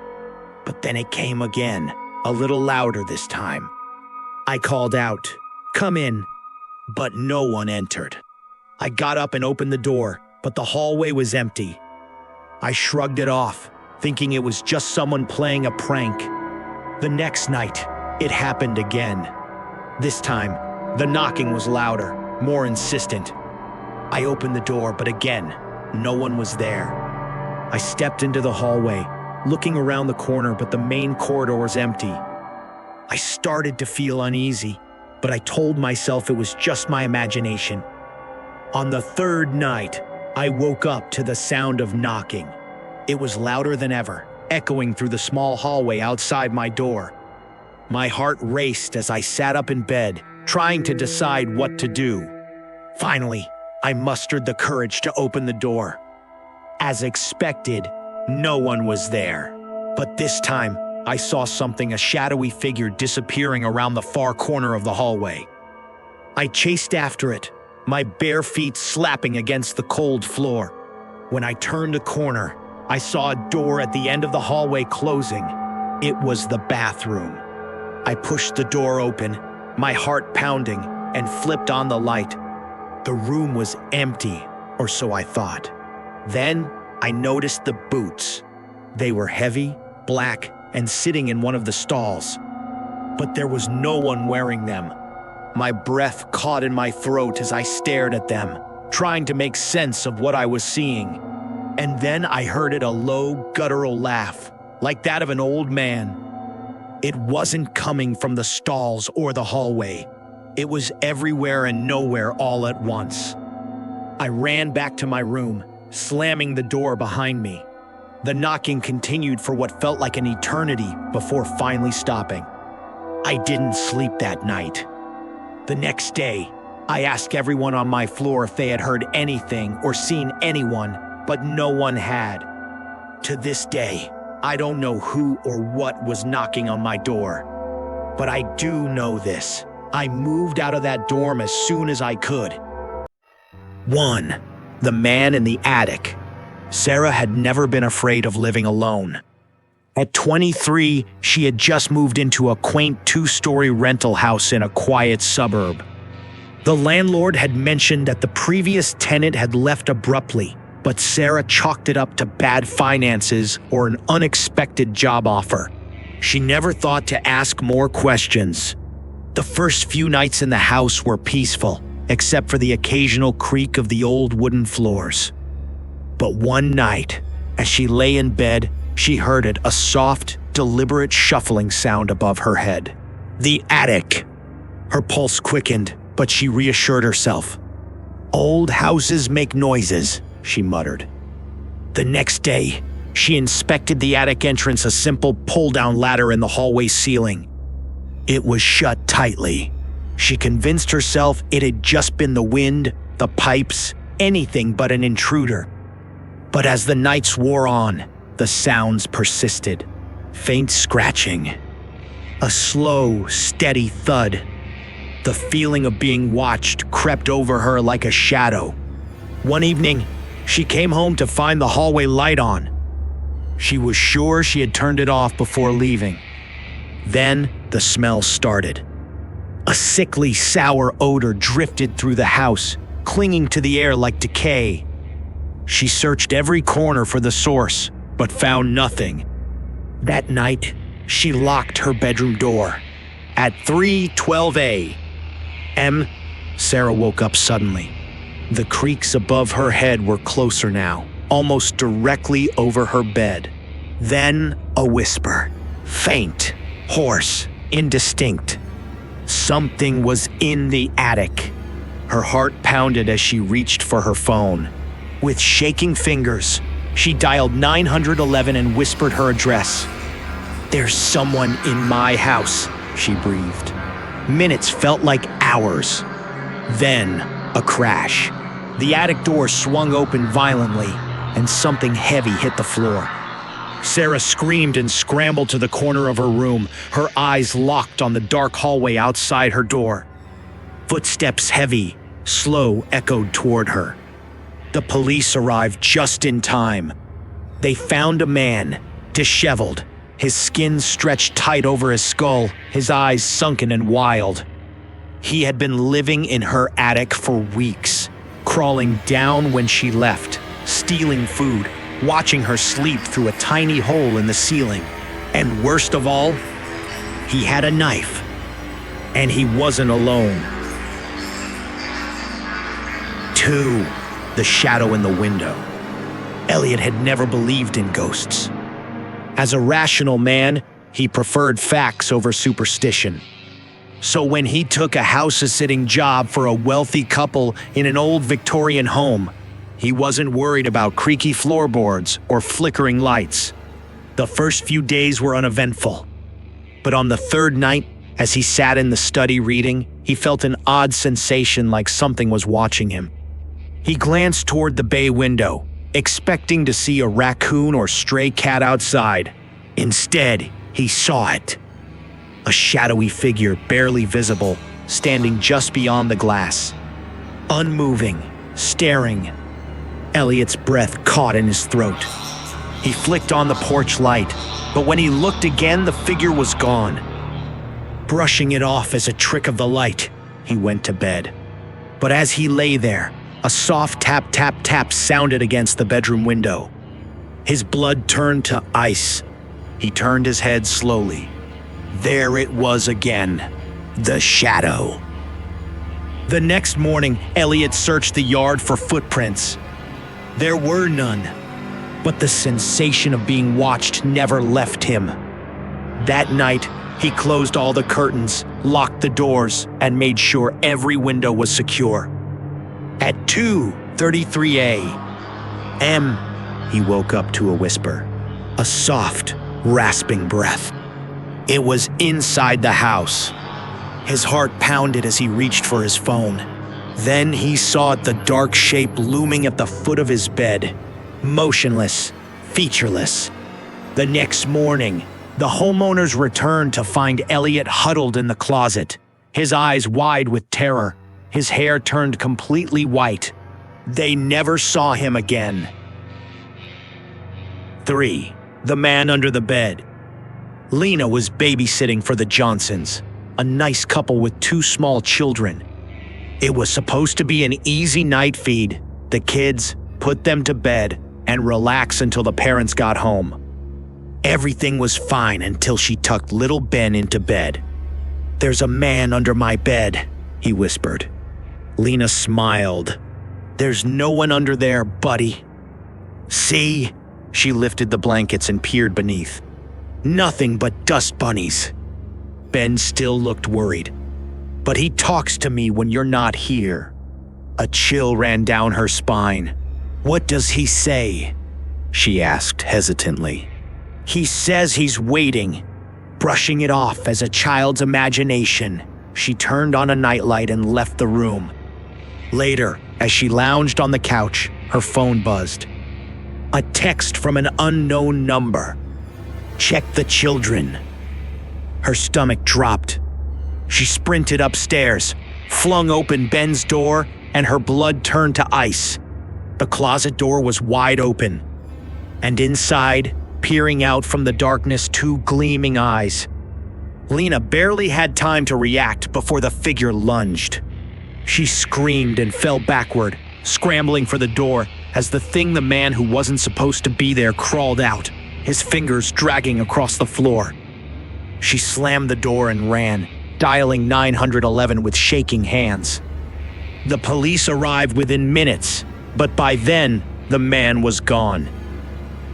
But then it came again, a little louder this time. I called out, "Come in," but no one entered. I got up and opened the door, but the hallway was empty. I shrugged it off, thinking it was just someone playing a prank. The next night, it happened again. This time, the knocking was louder, more insistent. I opened the door, but again, no one was there. I stepped into the hallway, looking around the corner, but the main corridor was empty. I started to feel uneasy, but I told myself it was just my imagination. On the third night, I woke up to the sound of knocking. It was louder than ever, echoing through the small hallway outside my door. My heart raced as I sat up in bed, trying to decide what to do. Finally, I mustered the courage to open the door. As expected, no one was there. But this time, I saw something, a shadowy figure disappearing around the far corner of the hallway. I chased after it, my bare feet slapping against the cold floor. When I turned a corner, I saw a door at the end of the hallway closing. It was the bathroom. I pushed the door open, my heart pounding, and flipped on the light. The room was empty, or so I thought. Then, I noticed the boots. They were heavy, black, and sitting in one of the stalls. But there was no one wearing them. My breath caught in my throat as I stared at them, trying to make sense of what I was seeing. And then I heard a low, guttural laugh, like that of an old man. It wasn't coming from the stalls or the hallway. It was everywhere and nowhere all at once. I ran back to my room, slamming the door behind me. The knocking continued for what felt like an eternity before finally stopping. I didn't sleep that night. The next day, I asked everyone on my floor if they had heard anything or seen anyone, but no one had. To this day, I don't know who or what was knocking on my door. But I do know this. I moved out of that dorm as soon as I could. 1. The man in the attic. Sarah had never been afraid of living alone. At 23, she had just moved into a quaint 2-story rental house in a quiet suburb. The landlord had mentioned that the previous tenant had left abruptly, but Sarah chalked it up to bad finances or an unexpected job offer. She never thought to ask more questions. The first few nights in the house were peaceful, except for the occasional creak of the old wooden floors. But one night, as she lay in bed, she heard it, a soft, deliberate shuffling sound above her head. The attic. Her pulse quickened, but she reassured herself. Old houses make noises, she muttered. The next day, she inspected the attic entrance, a simple pull-down ladder in the hallway ceiling. It was shut tightly. She convinced herself it had just been the wind, the pipes, anything but an intruder. But as the nights wore on, the sounds persisted. Faint scratching. A slow, steady thud. The feeling of being watched crept over her like a shadow. One evening, she came home to find the hallway light on. She was sure she had turned it off before leaving. Then the smell started. A sickly, sour odor drifted through the house, clinging to the air like decay. She searched every corner for the source, but found nothing. That night, she locked her bedroom door. At 3:12 a.m., Sarah woke up suddenly. The creaks above her head were closer now, almost directly over her bed. Then a whisper, faint, hoarse, indistinct. Something was in the attic. Her heart pounded as she reached for her phone. With shaking fingers, she dialed 911 and whispered her address. "There's someone in my house," she breathed. Minutes felt like hours. Then, a crash. The attic door swung open violently, and something heavy hit the floor. Sarah screamed and scrambled to the corner of her room, her eyes locked on the dark hallway outside her door. Footsteps heavy, slow, echoed toward her. The police arrived just in time. They found a man, disheveled, his skin stretched tight over his skull, his eyes sunken and wild. He had been living in her attic for weeks, crawling down when she left, stealing food, watching her sleep through a tiny hole in the ceiling. And worst of all, he had a knife. And he wasn't alone. 2. The shadow in the window. Elliot had never believed in ghosts. As a rational man, he preferred facts over superstition. So when he took a house-sitting job for a wealthy couple in an old Victorian home, he wasn't worried about creaky floorboards or flickering lights. The first few days were uneventful. But on the third night, as he sat in the study reading, he felt an odd sensation like something was watching him. He glanced toward the bay window, expecting to see a raccoon or stray cat outside. Instead, he saw it. A shadowy figure, barely visible, standing just beyond the glass. Unmoving, staring. Elliot's breath caught in his throat. He flicked on the porch light, but when he looked again, the figure was gone. Brushing it off as a trick of the light, he went to bed. But as he lay there, a soft tap, tap, tap sounded against the bedroom window. His blood turned to ice. He turned his head slowly. There it was again, the shadow. The next morning, Elliot searched the yard for footprints. There were none, but the sensation of being watched never left him. That night, he closed all the curtains, locked the doors, and made sure every window was secure. At 2:33 a.m., he woke up to a whisper, a soft, rasping breath. It was inside the house. His heart pounded as he reached for his phone. Then he saw the dark shape looming at the foot of his bed, motionless, featureless. The next morning, the homeowners returned to find Elliot huddled in the closet, his eyes wide with terror, his hair turned completely white. They never saw him again. 3. The man under the bed. Lena was babysitting for the Johnsons, a nice couple with 2 small children. It was supposed to be an easy night feed. The kids, put them to bed, and relax until the parents got home. Everything was fine until she tucked little Ben into bed. "There's a man under my bed," he whispered. Lena smiled. "There's no one under there, buddy." "See?" She lifted the blankets and peered beneath. "Nothing but dust bunnies." Ben still looked worried. "But he talks to me when you're not here." A chill ran down her spine. "What does he say?" she asked hesitantly. "He says he's waiting," brushing it off as a child's imagination. She turned on a nightlight and left the room. Later, as she lounged on the couch, her phone buzzed. A text from an unknown number. "Check the children." Her stomach dropped. She sprinted upstairs, flung open Ben's door, and her blood turned to ice. The closet door was wide open, and inside, peering out from the darkness, two gleaming eyes. Lena barely had time to react before the figure lunged. She screamed and fell backward, scrambling for the door as the man who wasn't supposed to be there crawled out, his fingers dragging across the floor. She slammed the door and ran, dialing 911 with shaking hands. The police arrived within minutes, but by then, the man was gone.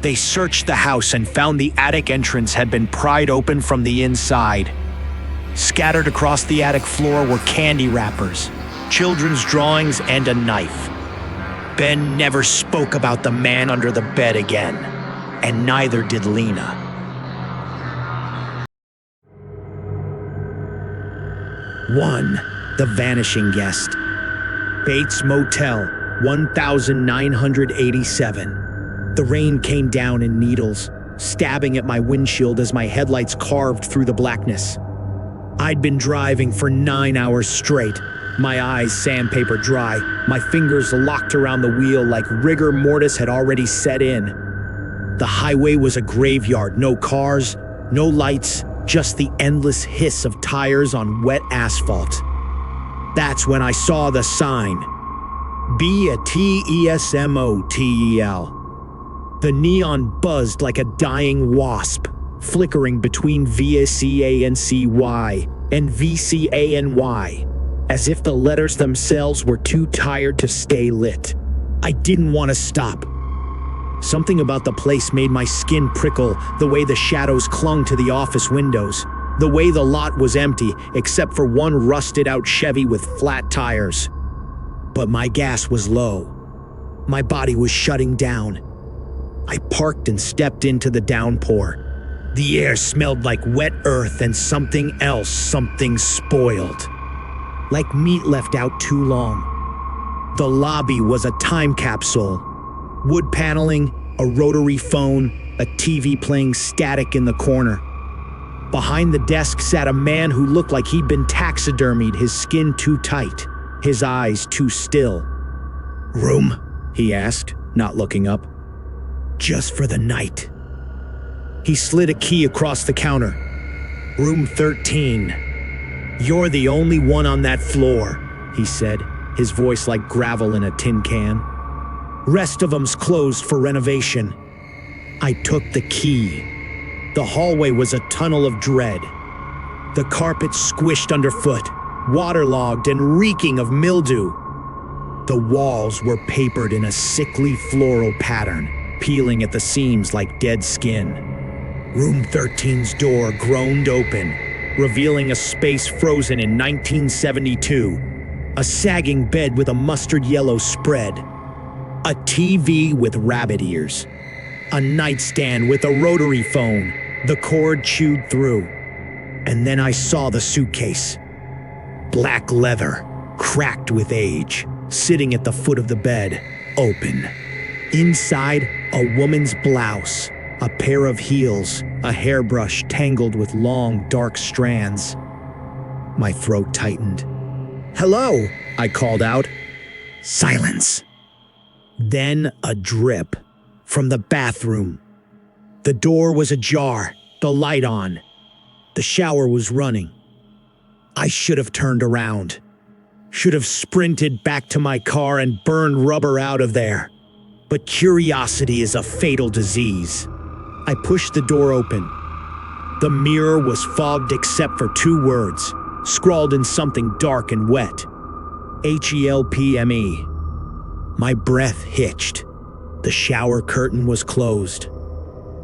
They searched the house and found the attic entrance had been pried open from the inside. Scattered across the attic floor were candy wrappers, children's drawings, and a knife. Ben never spoke about the man under the bed again, and neither did Lena. One, the vanishing guest. Bates Motel, 1987. The rain came down in needles, stabbing at my windshield as my headlights carved through the blackness. I'd been driving for 9 hours straight, my eyes sandpaper dry, my fingers locked around the wheel like rigor mortis had already set in. The highway was a graveyard, no cars, no lights, just the endless hiss of tires on wet asphalt. That's when I saw the sign. BATESMOTEL. The neon buzzed like a dying wasp, flickering between VCANCY and VCANY, as if the letters themselves were too tired to stay lit. I didn't want to stop. Something about the place made my skin prickle, the way the shadows clung to the office windows, the way the lot was empty except for one rusted-out Chevy with flat tires. But my gas was low. My body was shutting down. I parked and stepped into the downpour. The air smelled like wet earth and something else, something spoiled. Like meat left out too long. The lobby was a time capsule. Wood paneling, a rotary phone, a TV playing static in the corner. Behind the desk sat a man who looked like he'd been taxidermied, his skin too tight, his eyes too still. "Room?" he asked, not looking up. "Just for the night." He slid a key across the counter. "Room 13. You're the only one on that floor," he said, his voice like gravel in a tin can. "Rest of 'em's closed for renovation." I took the key. The hallway was a tunnel of dread. The carpet squished underfoot, waterlogged and reeking of mildew. The walls were papered in a sickly floral pattern, peeling at the seams like dead skin. Room 13's door groaned open, revealing a space frozen in 1972. A sagging bed with a mustard yellow spread. A TV with rabbit ears. A nightstand with a rotary phone, the cord chewed through. And then I saw the suitcase. Black leather, cracked with age, sitting at the foot of the bed, open. Inside, a woman's blouse, a pair of heels, a hairbrush tangled with long, dark strands. My throat tightened. "Hello," I called out. Silence. Then a drip from the bathroom. The door was ajar, the light on. The shower was running. I should have turned around. Should have sprinted back to my car and burned rubber out of there. But curiosity is a fatal disease. I pushed the door open. The mirror was fogged except for 2 words, scrawled in something dark and wet. HELPME. My breath hitched. The shower curtain was closed.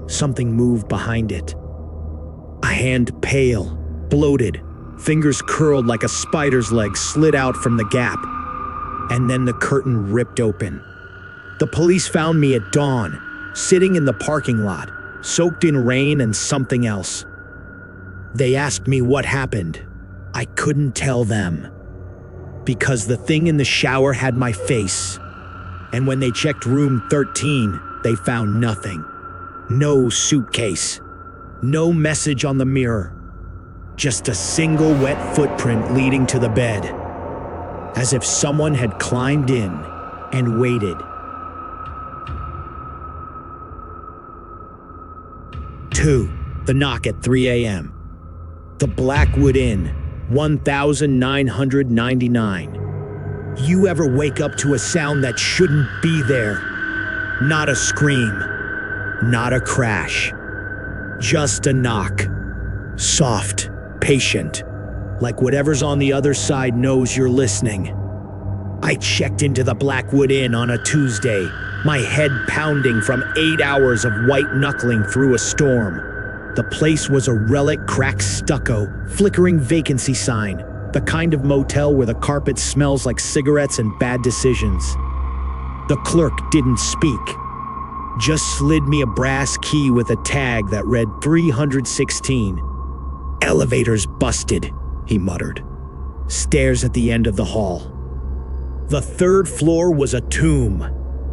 Something moved behind it. A hand pale, bloated, fingers curled like a spider's leg slid out from the gap. And then the curtain ripped open. The police found me at dawn, sitting in the parking lot, soaked in rain and something else. They asked me what happened. I couldn't tell them. Because the thing in the shower had my face. And when they checked room 13, they found nothing. No suitcase. No message on the mirror. Just a single wet footprint leading to the bed. As if someone had climbed in and waited. 2. The knock at 3 a.m. The Blackwood Inn, 1999. You ever wake up to a sound that shouldn't be there? Not a scream, not a crash, just a knock. Soft, patient, like whatever's on the other side knows you're listening. I checked into the Blackwood Inn on a Tuesday, my head pounding from 8 hours of white-knuckling through a storm. The place was a relic cracked stucco, flickering vacancy sign, the kind of motel where the carpet smells like cigarettes and bad decisions. The clerk didn't speak, just slid me a brass key with a tag that read 316. Elevators busted, he muttered. Stairs at the end of the hall. The third floor was a tomb.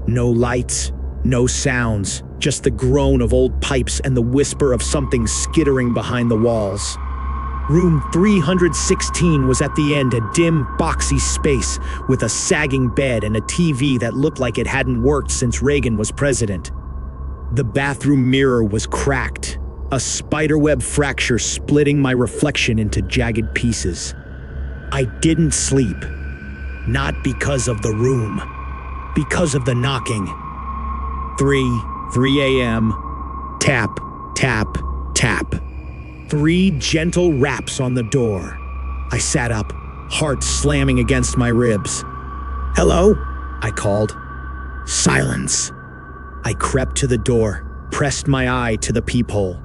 No lights, no sounds, just the groan of old pipes and the whisper of something skittering behind the walls. Room 316 was at the end, a dim, boxy space with a sagging bed and a TV that looked like it hadn't worked since Reagan was president. The bathroom mirror was cracked, a spiderweb fracture splitting my reflection into jagged pieces. I didn't sleep. Not because of the room, because of the knocking. 3 a.m. Tap, tap, tap. 3 gentle raps on the door. I sat up, heart slamming against my ribs. Hello? I called. Silence. I crept to the door, pressed my eye to the peephole.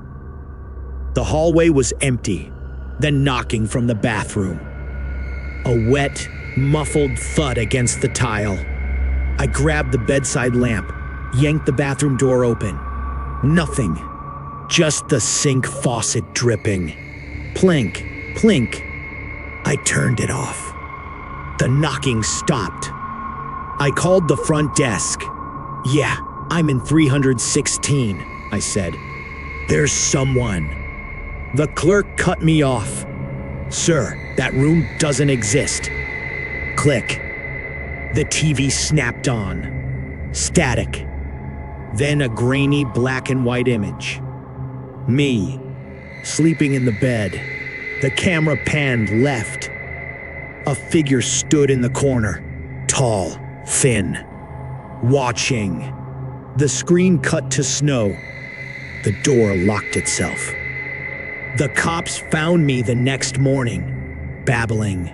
The hallway was empty, then knocking from the bathroom. A wet, muffled thud against the tile. I grabbed the bedside lamp, yanked the bathroom door open. Nothing. Just the sink faucet dripping. Plink, plink. I turned it off. The knocking stopped. I called the front desk. Yeah, I'm in 316, I said. There's someone. The clerk cut me off. Sir, that room doesn't exist. Click. The TV snapped on. Static. Then a grainy black and white image. Me, sleeping in the bed. The camera panned left. A figure stood in the corner, tall, thin, watching. The screen cut to snow. The door locked itself. The cops found me the next morning, babbling,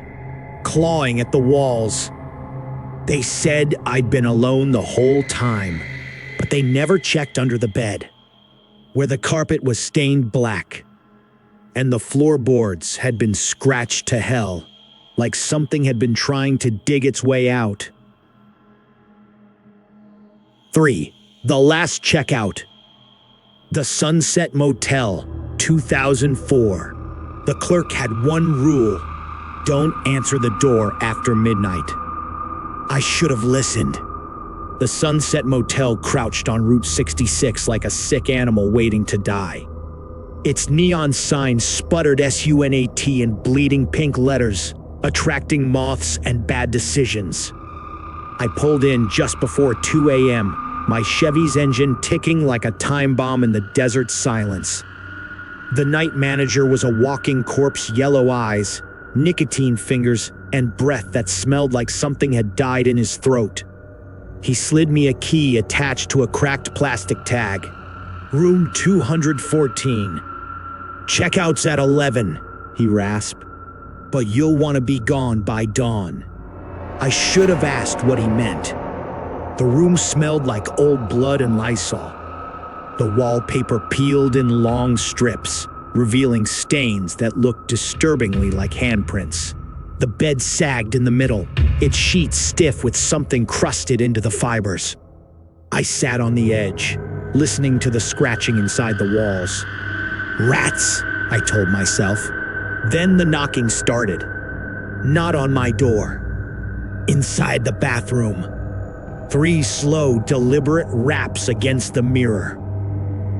clawing at the walls. They said I'd been alone the whole time, but they never checked under the bed, where the carpet was stained black, and the floorboards had been scratched to hell, like something had been trying to dig its way out. 3. The Last Checkout. The Sunset Motel, 2004. The clerk had one rule: don't answer the door after midnight. I should have listened. The Sunset Motel crouched on Route 66 like a sick animal waiting to die. Its neon sign sputtered SUNAT in bleeding pink letters, attracting moths and bad decisions. I pulled in just before 2 a.m., my Chevy's engine ticking like a time bomb in the desert silence. The night manager was a walking corpse, yellow eyes, nicotine fingers, and breath that smelled like something had died in his throat. He slid me a key attached to a cracked plastic tag. Room 214. Checkout's at 11, he rasped. But you'll want to be gone by dawn. I should have asked what he meant. The room smelled like old blood and Lysol. The wallpaper peeled in long strips, revealing stains that looked disturbingly like handprints. The bed sagged in the middle, its sheets stiff with something crusted into the fibers. I sat on the edge, listening to the scratching inside the walls. Rats, I told myself. Then the knocking started. Not on my door. Inside the bathroom. 3 slow, deliberate raps against the mirror.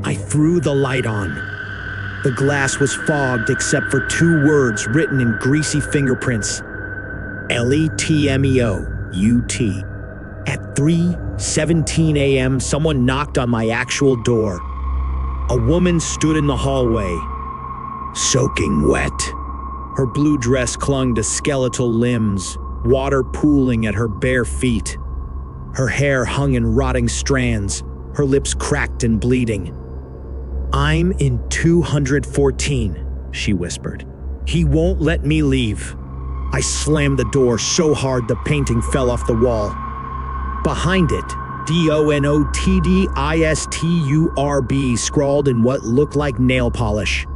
I threw the light on. The glass was fogged except for 2 words written in greasy fingerprints. LETMEOUT. At 3:17 a.m., someone knocked on my actual door. A woman stood in the hallway, soaking wet. Her blue dress clung to skeletal limbs, water pooling at her bare feet. Her hair hung in rotting strands, her lips cracked and bleeding. "I'm in 214, she whispered. "He won't let me leave." I slammed the door so hard the painting fell off the wall. Behind it, DONOTDISTURB scrawled in what looked like nail polish.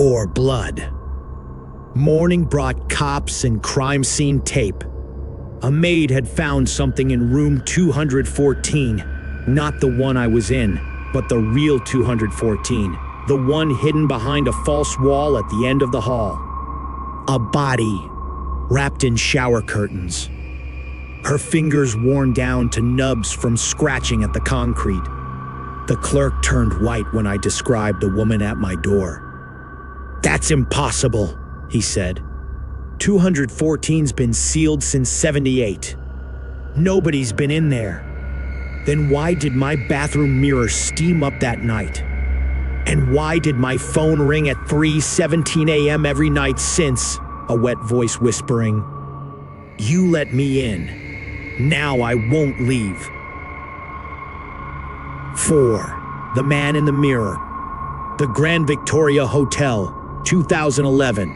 Or blood. Morning brought cops and crime scene tape. A maid had found something in room 214. Not the one I was in, but the real 214. The one hidden behind a false wall at the end of the hall. A body, wrapped in shower curtains. Her fingers worn down to nubs from scratching at the concrete. The clerk turned white when I described the woman at my door. "That's impossible," he said. 214's been sealed since 78. Nobody's been in there. Then why did my bathroom mirror steam up that night? And why did my phone ring at 3:17 a.m. every night since? A wet voice whispering. "You let me in. Now I won't leave." 4. The Man in the Mirror. The Grand Victoria Hotel, 2011.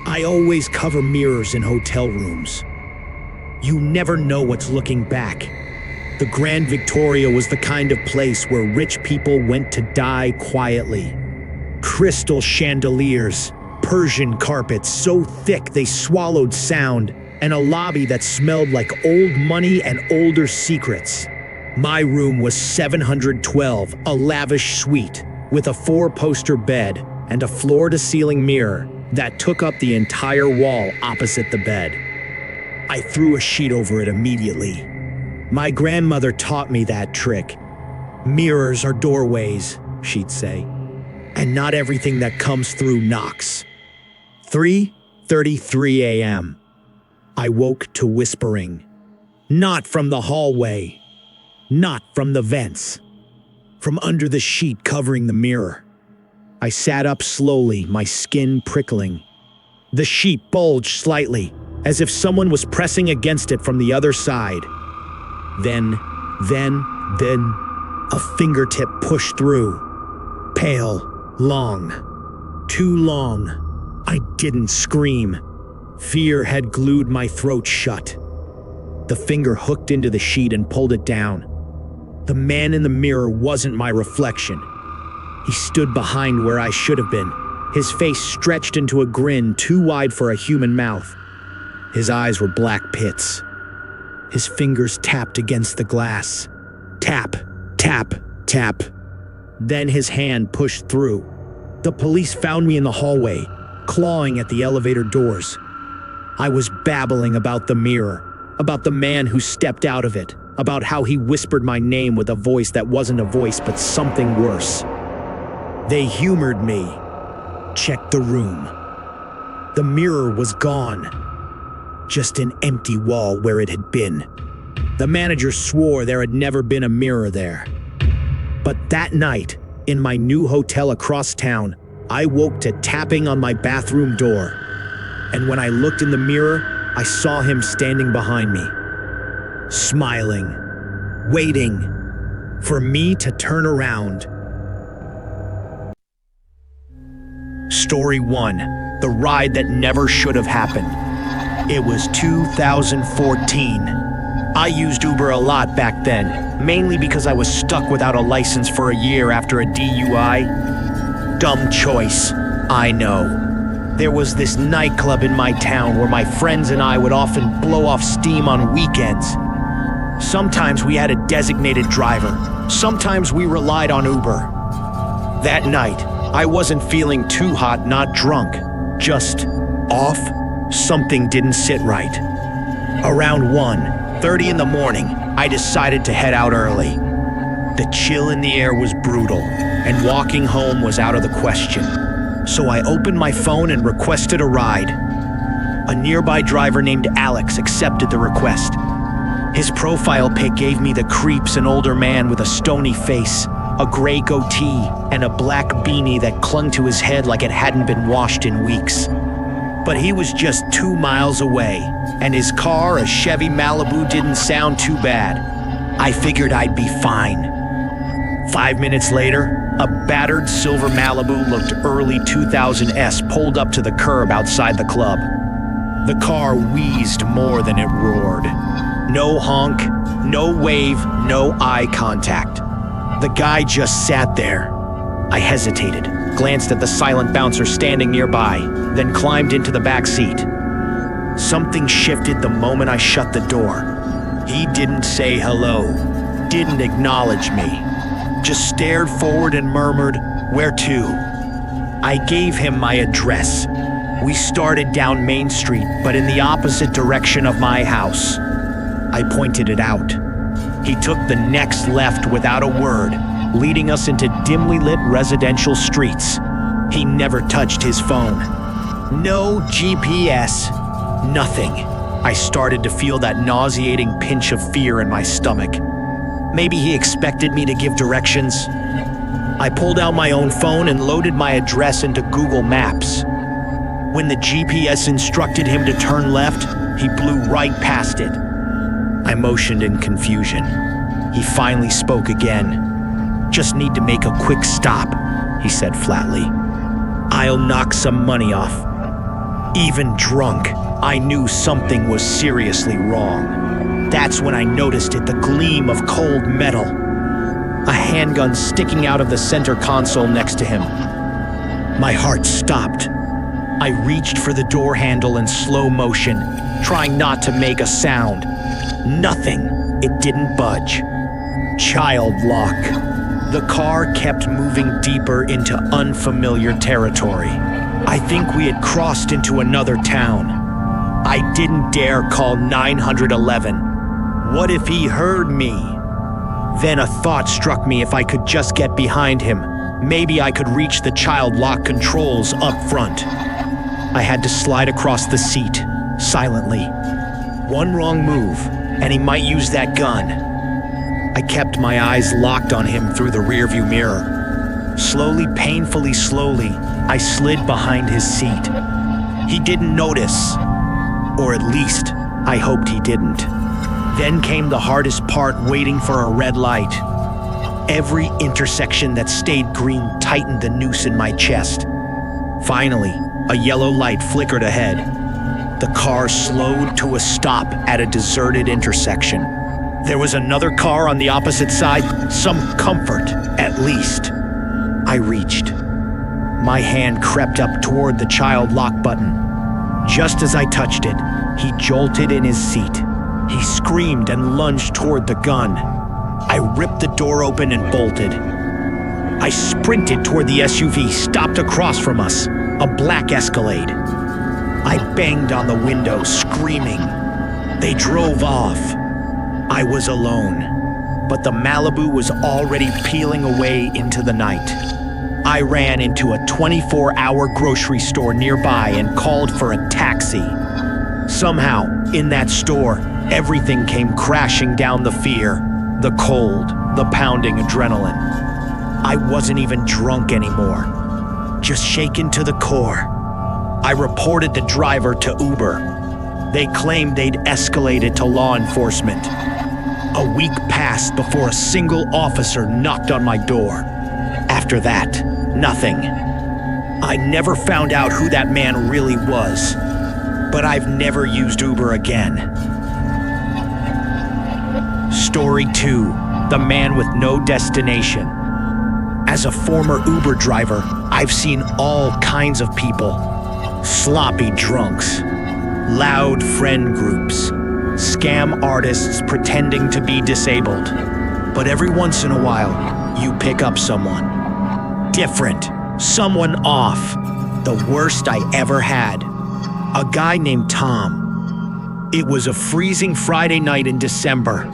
I always cover mirrors in hotel rooms. You never know what's looking back. The Grand Victoria was the kind of place where rich people went to die quietly. Crystal chandeliers, Persian carpets so thick they swallowed sound, and a lobby that smelled like old money and older secrets. My room was 712, a lavish suite, with a 4-poster bed and a floor-to-ceiling mirror that took up the entire wall opposite the bed. I threw a sheet over it immediately. My grandmother taught me that trick. "Mirrors are doorways," she'd say, "and not everything that comes through knocks." 3:33 a.m. I woke to whispering. Not from the hallway. Not from the vents. From under the sheet covering the mirror. I sat up slowly, my skin prickling. The sheet bulged slightly, as if someone was pressing against it from the other side. Then, a fingertip pushed through. Pale, long, too long. I didn't scream. Fear had glued my throat shut. The finger hooked into the sheet and pulled it down. The man in the mirror wasn't my reflection. He stood behind where I should have been, his face stretched into a grin too wide for a human mouth. His eyes were black pits. His fingers tapped against the glass. Tap, tap, tap. Then his hand pushed through. The police found me in the hallway, clawing at the elevator doors. I was babbling about the mirror, about the man who stepped out of it, about how he whispered my name with a voice that wasn't a voice but something worse. They humored me. Checked the room. The mirror was gone. Just an empty wall where it had been. The manager swore there had never been a mirror there. But that night, in my new hotel across town, I woke to tapping on my bathroom door. And when I looked in the mirror, I saw him standing behind me, smiling, waiting for me to turn around. Story 1. The ride that never should have happened. It was 2014. I used Uber a lot back then, mainly because I was stuck without a license for a year after a DUI. dumb choice, I know. There was this nightclub in my town where my friends and I would often blow off steam on weekends. Sometimes we had a designated driver. Sometimes we relied on Uber. That night, I wasn't feeling too hot, not drunk, just off. Something didn't sit right. Around 1:30 in the morning, I decided to head out early. The chill in the air was brutal, and walking home was out of the question. So I opened my phone and requested a ride. A nearby driver named Alex accepted the request. His profile pic gave me the creeps, an older man with a stony face, a gray goatee, and a black beanie that clung to his head like it hadn't been washed in weeks. But he was just 2 miles away, and his car, a Chevy Malibu, didn't sound too bad. I figured I'd be fine. 5 minutes later, a battered silver Malibu looked early 2000s pulled up to the curb outside the club. The car wheezed more than it roared. No honk, no wave, no eye contact. The guy just sat there. I hesitated, glanced at the silent bouncer standing nearby, then climbed into the back seat. Something shifted the moment I shut the door. He didn't say hello, didn't acknowledge me. Just stared forward and murmured, "Where to?" I gave him my address. We started down Main Street, but in the opposite direction of my house. I pointed it out. He took the next left without a word, leading us into dimly lit residential streets. He never touched his phone. No GPS, nothing. I started to feel that nauseating pinch of fear in my stomach. Maybe he expected me to give directions. I pulled out my own phone and loaded my address into Google Maps. When the GPS instructed him to turn left, he blew right past it. I motioned in confusion. He finally spoke again. "Just need to make a quick stop," he said flatly. "I'll knock some money off." Even drunk, I knew something was seriously wrong. That's when I noticed it, the gleam of cold metal. A handgun sticking out of the center console next to him. My heart stopped. I reached for the door handle in slow motion, trying not to make a sound. Nothing. It didn't budge. Child lock. The car kept moving deeper into unfamiliar territory. I think we had crossed into another town. I didn't dare call 911. What if he heard me? Then a thought struck me. If I could just get behind him, maybe I could reach the child lock controls up front. I had to slide across the seat, silently. One wrong move, and he might use that gun. I kept my eyes locked on him through the rearview mirror. Slowly, painfully slowly, I slid behind his seat. He didn't notice, or at least, I hoped he didn't. Then came the hardest part, waiting for a red light. Every intersection that stayed green tightened the noose in my chest. Finally, a yellow light flickered ahead. The car slowed to a stop at a deserted intersection. There was another car on the opposite side, some comfort, at least. I reached. My hand crept up toward the child lock button. Just as I touched it, he jolted in his seat. He screamed and lunged toward the gun. I ripped the door open and bolted. I sprinted toward the SUV, stopped across from us, a black Escalade. I banged on the window, screaming. They drove off. I was alone, but the Malibu was already peeling away into the night. I ran into a 24-hour grocery store nearby and called for a taxi. Somehow, in that store, everything came crashing down: the fear, the cold, the pounding adrenaline. I wasn't even drunk anymore, just shaken to the core. I reported the driver to Uber. They claimed they'd escalated to law enforcement. A week passed before a single officer knocked on my door. After that, nothing. I never found out who that man really was, but I've never used Uber again. Story 2, the man with no destination. As a former Uber driver, I've seen all kinds of people. Sloppy drunks, loud friend groups, scam artists pretending to be disabled. But every once in a while, you pick up someone different, someone off. The worst I ever had. A guy named Tom. It was a freezing Friday night in December.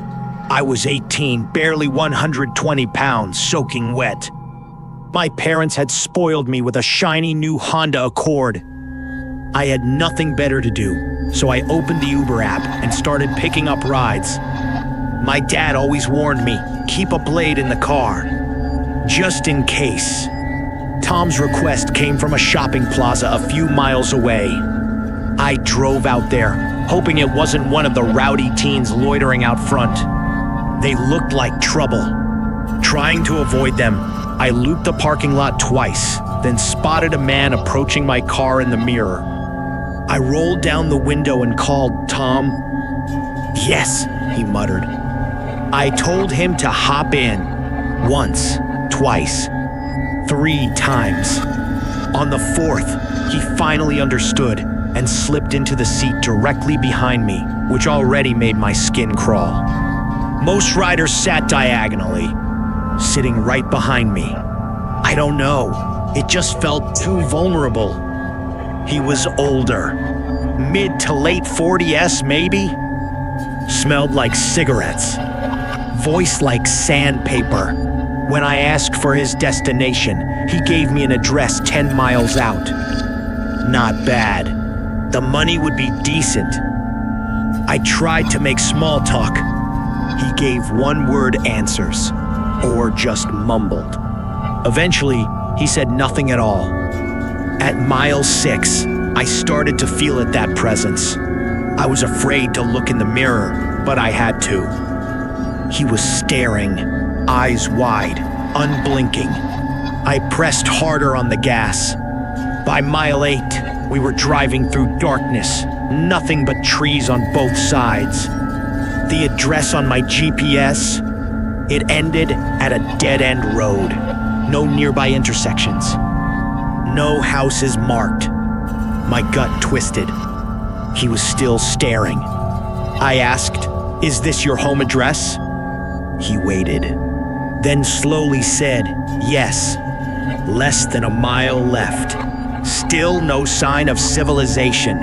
I was 18, barely 120 pounds, soaking wet. My parents had spoiled me with a shiny new Honda Accord. I had nothing better to do, so I opened the Uber app and started picking up rides. My dad always warned me, keep a blade in the car, just in case. Tom's request came from a shopping plaza a few miles away. I drove out there, hoping it wasn't one of the rowdy teens loitering out front. They looked like trouble. Trying to avoid them, I looped the parking lot twice, then spotted a man approaching my car in the mirror. I rolled down the window and called Tom. "Yes," he muttered. I told him to hop in. Once, twice, 3 times. On the 4th, he finally understood and slipped into the seat directly behind me, which already made my skin crawl. Most riders sat diagonally, sitting right behind me. I don't know, it just felt too vulnerable. He was older, mid to late 40s maybe. Smelled like cigarettes, voice like sandpaper. When I asked for his destination, he gave me an address 10 miles out. Not bad. The money would be decent. I tried to make small talk. He gave one-word answers, or just mumbled. Eventually, he said nothing at all. At mile 6, I started to feel that presence. I was afraid to look in the mirror, but I had to. He was staring, eyes wide, unblinking. I pressed harder on the gas. By mile 8, we were driving through darkness, nothing but trees on both sides. The address on my GPS, it ended at a dead-end road. No nearby intersections. No houses marked. My gut twisted. He was still staring. I asked, "Is this your home address?" He waited, then slowly said, "Yes." Less than a mile left. Still no sign of civilization.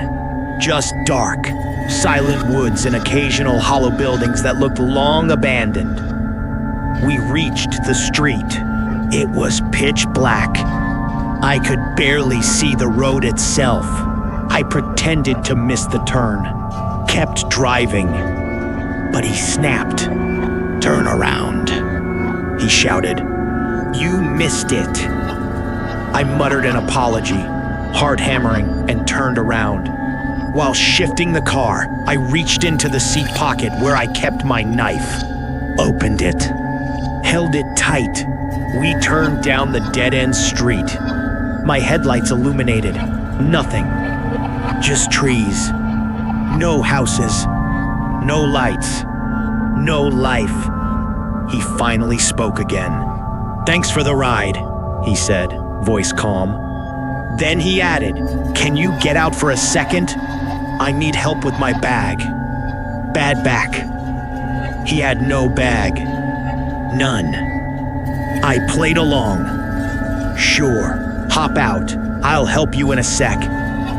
Just dark, silent woods and occasional hollow buildings that looked long abandoned. We reached the street. It was pitch black. I could barely see the road itself. I pretended to miss the turn, kept driving, but he snapped. "Turn around," he shouted. "You missed it." I muttered an apology, hard hammering, and turned around. While shifting the car, I reached into the seat pocket where I kept my knife, opened it, held it tight. We turned down the dead-end street. My headlights illuminated. Nothing. Just trees. No houses. No lights. No life. He finally spoke again. "Thanks for the ride," he said, voice calm. Then he added, "Can you get out for a second? I need help with my bag. Bad back." He had no bag. None. I played along. "Sure, hop out. I'll help you in a sec."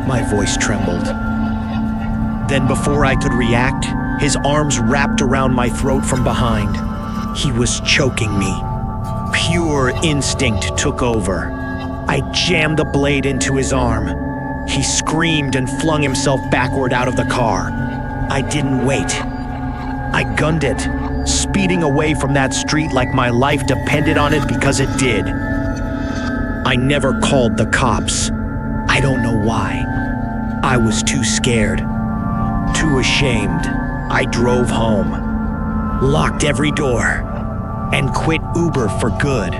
My voice trembled. Then before I could react, his arms wrapped around my throat from behind. He was choking me. Pure instinct took over. I jammed the blade into his arm. He screamed and flung himself backward out of the car. I didn't wait. I gunned it, speeding away from that street like my life depended on it because it did. I never called the cops. I don't know why. I was too scared, too ashamed. I drove home, locked every door, and quit Uber for good.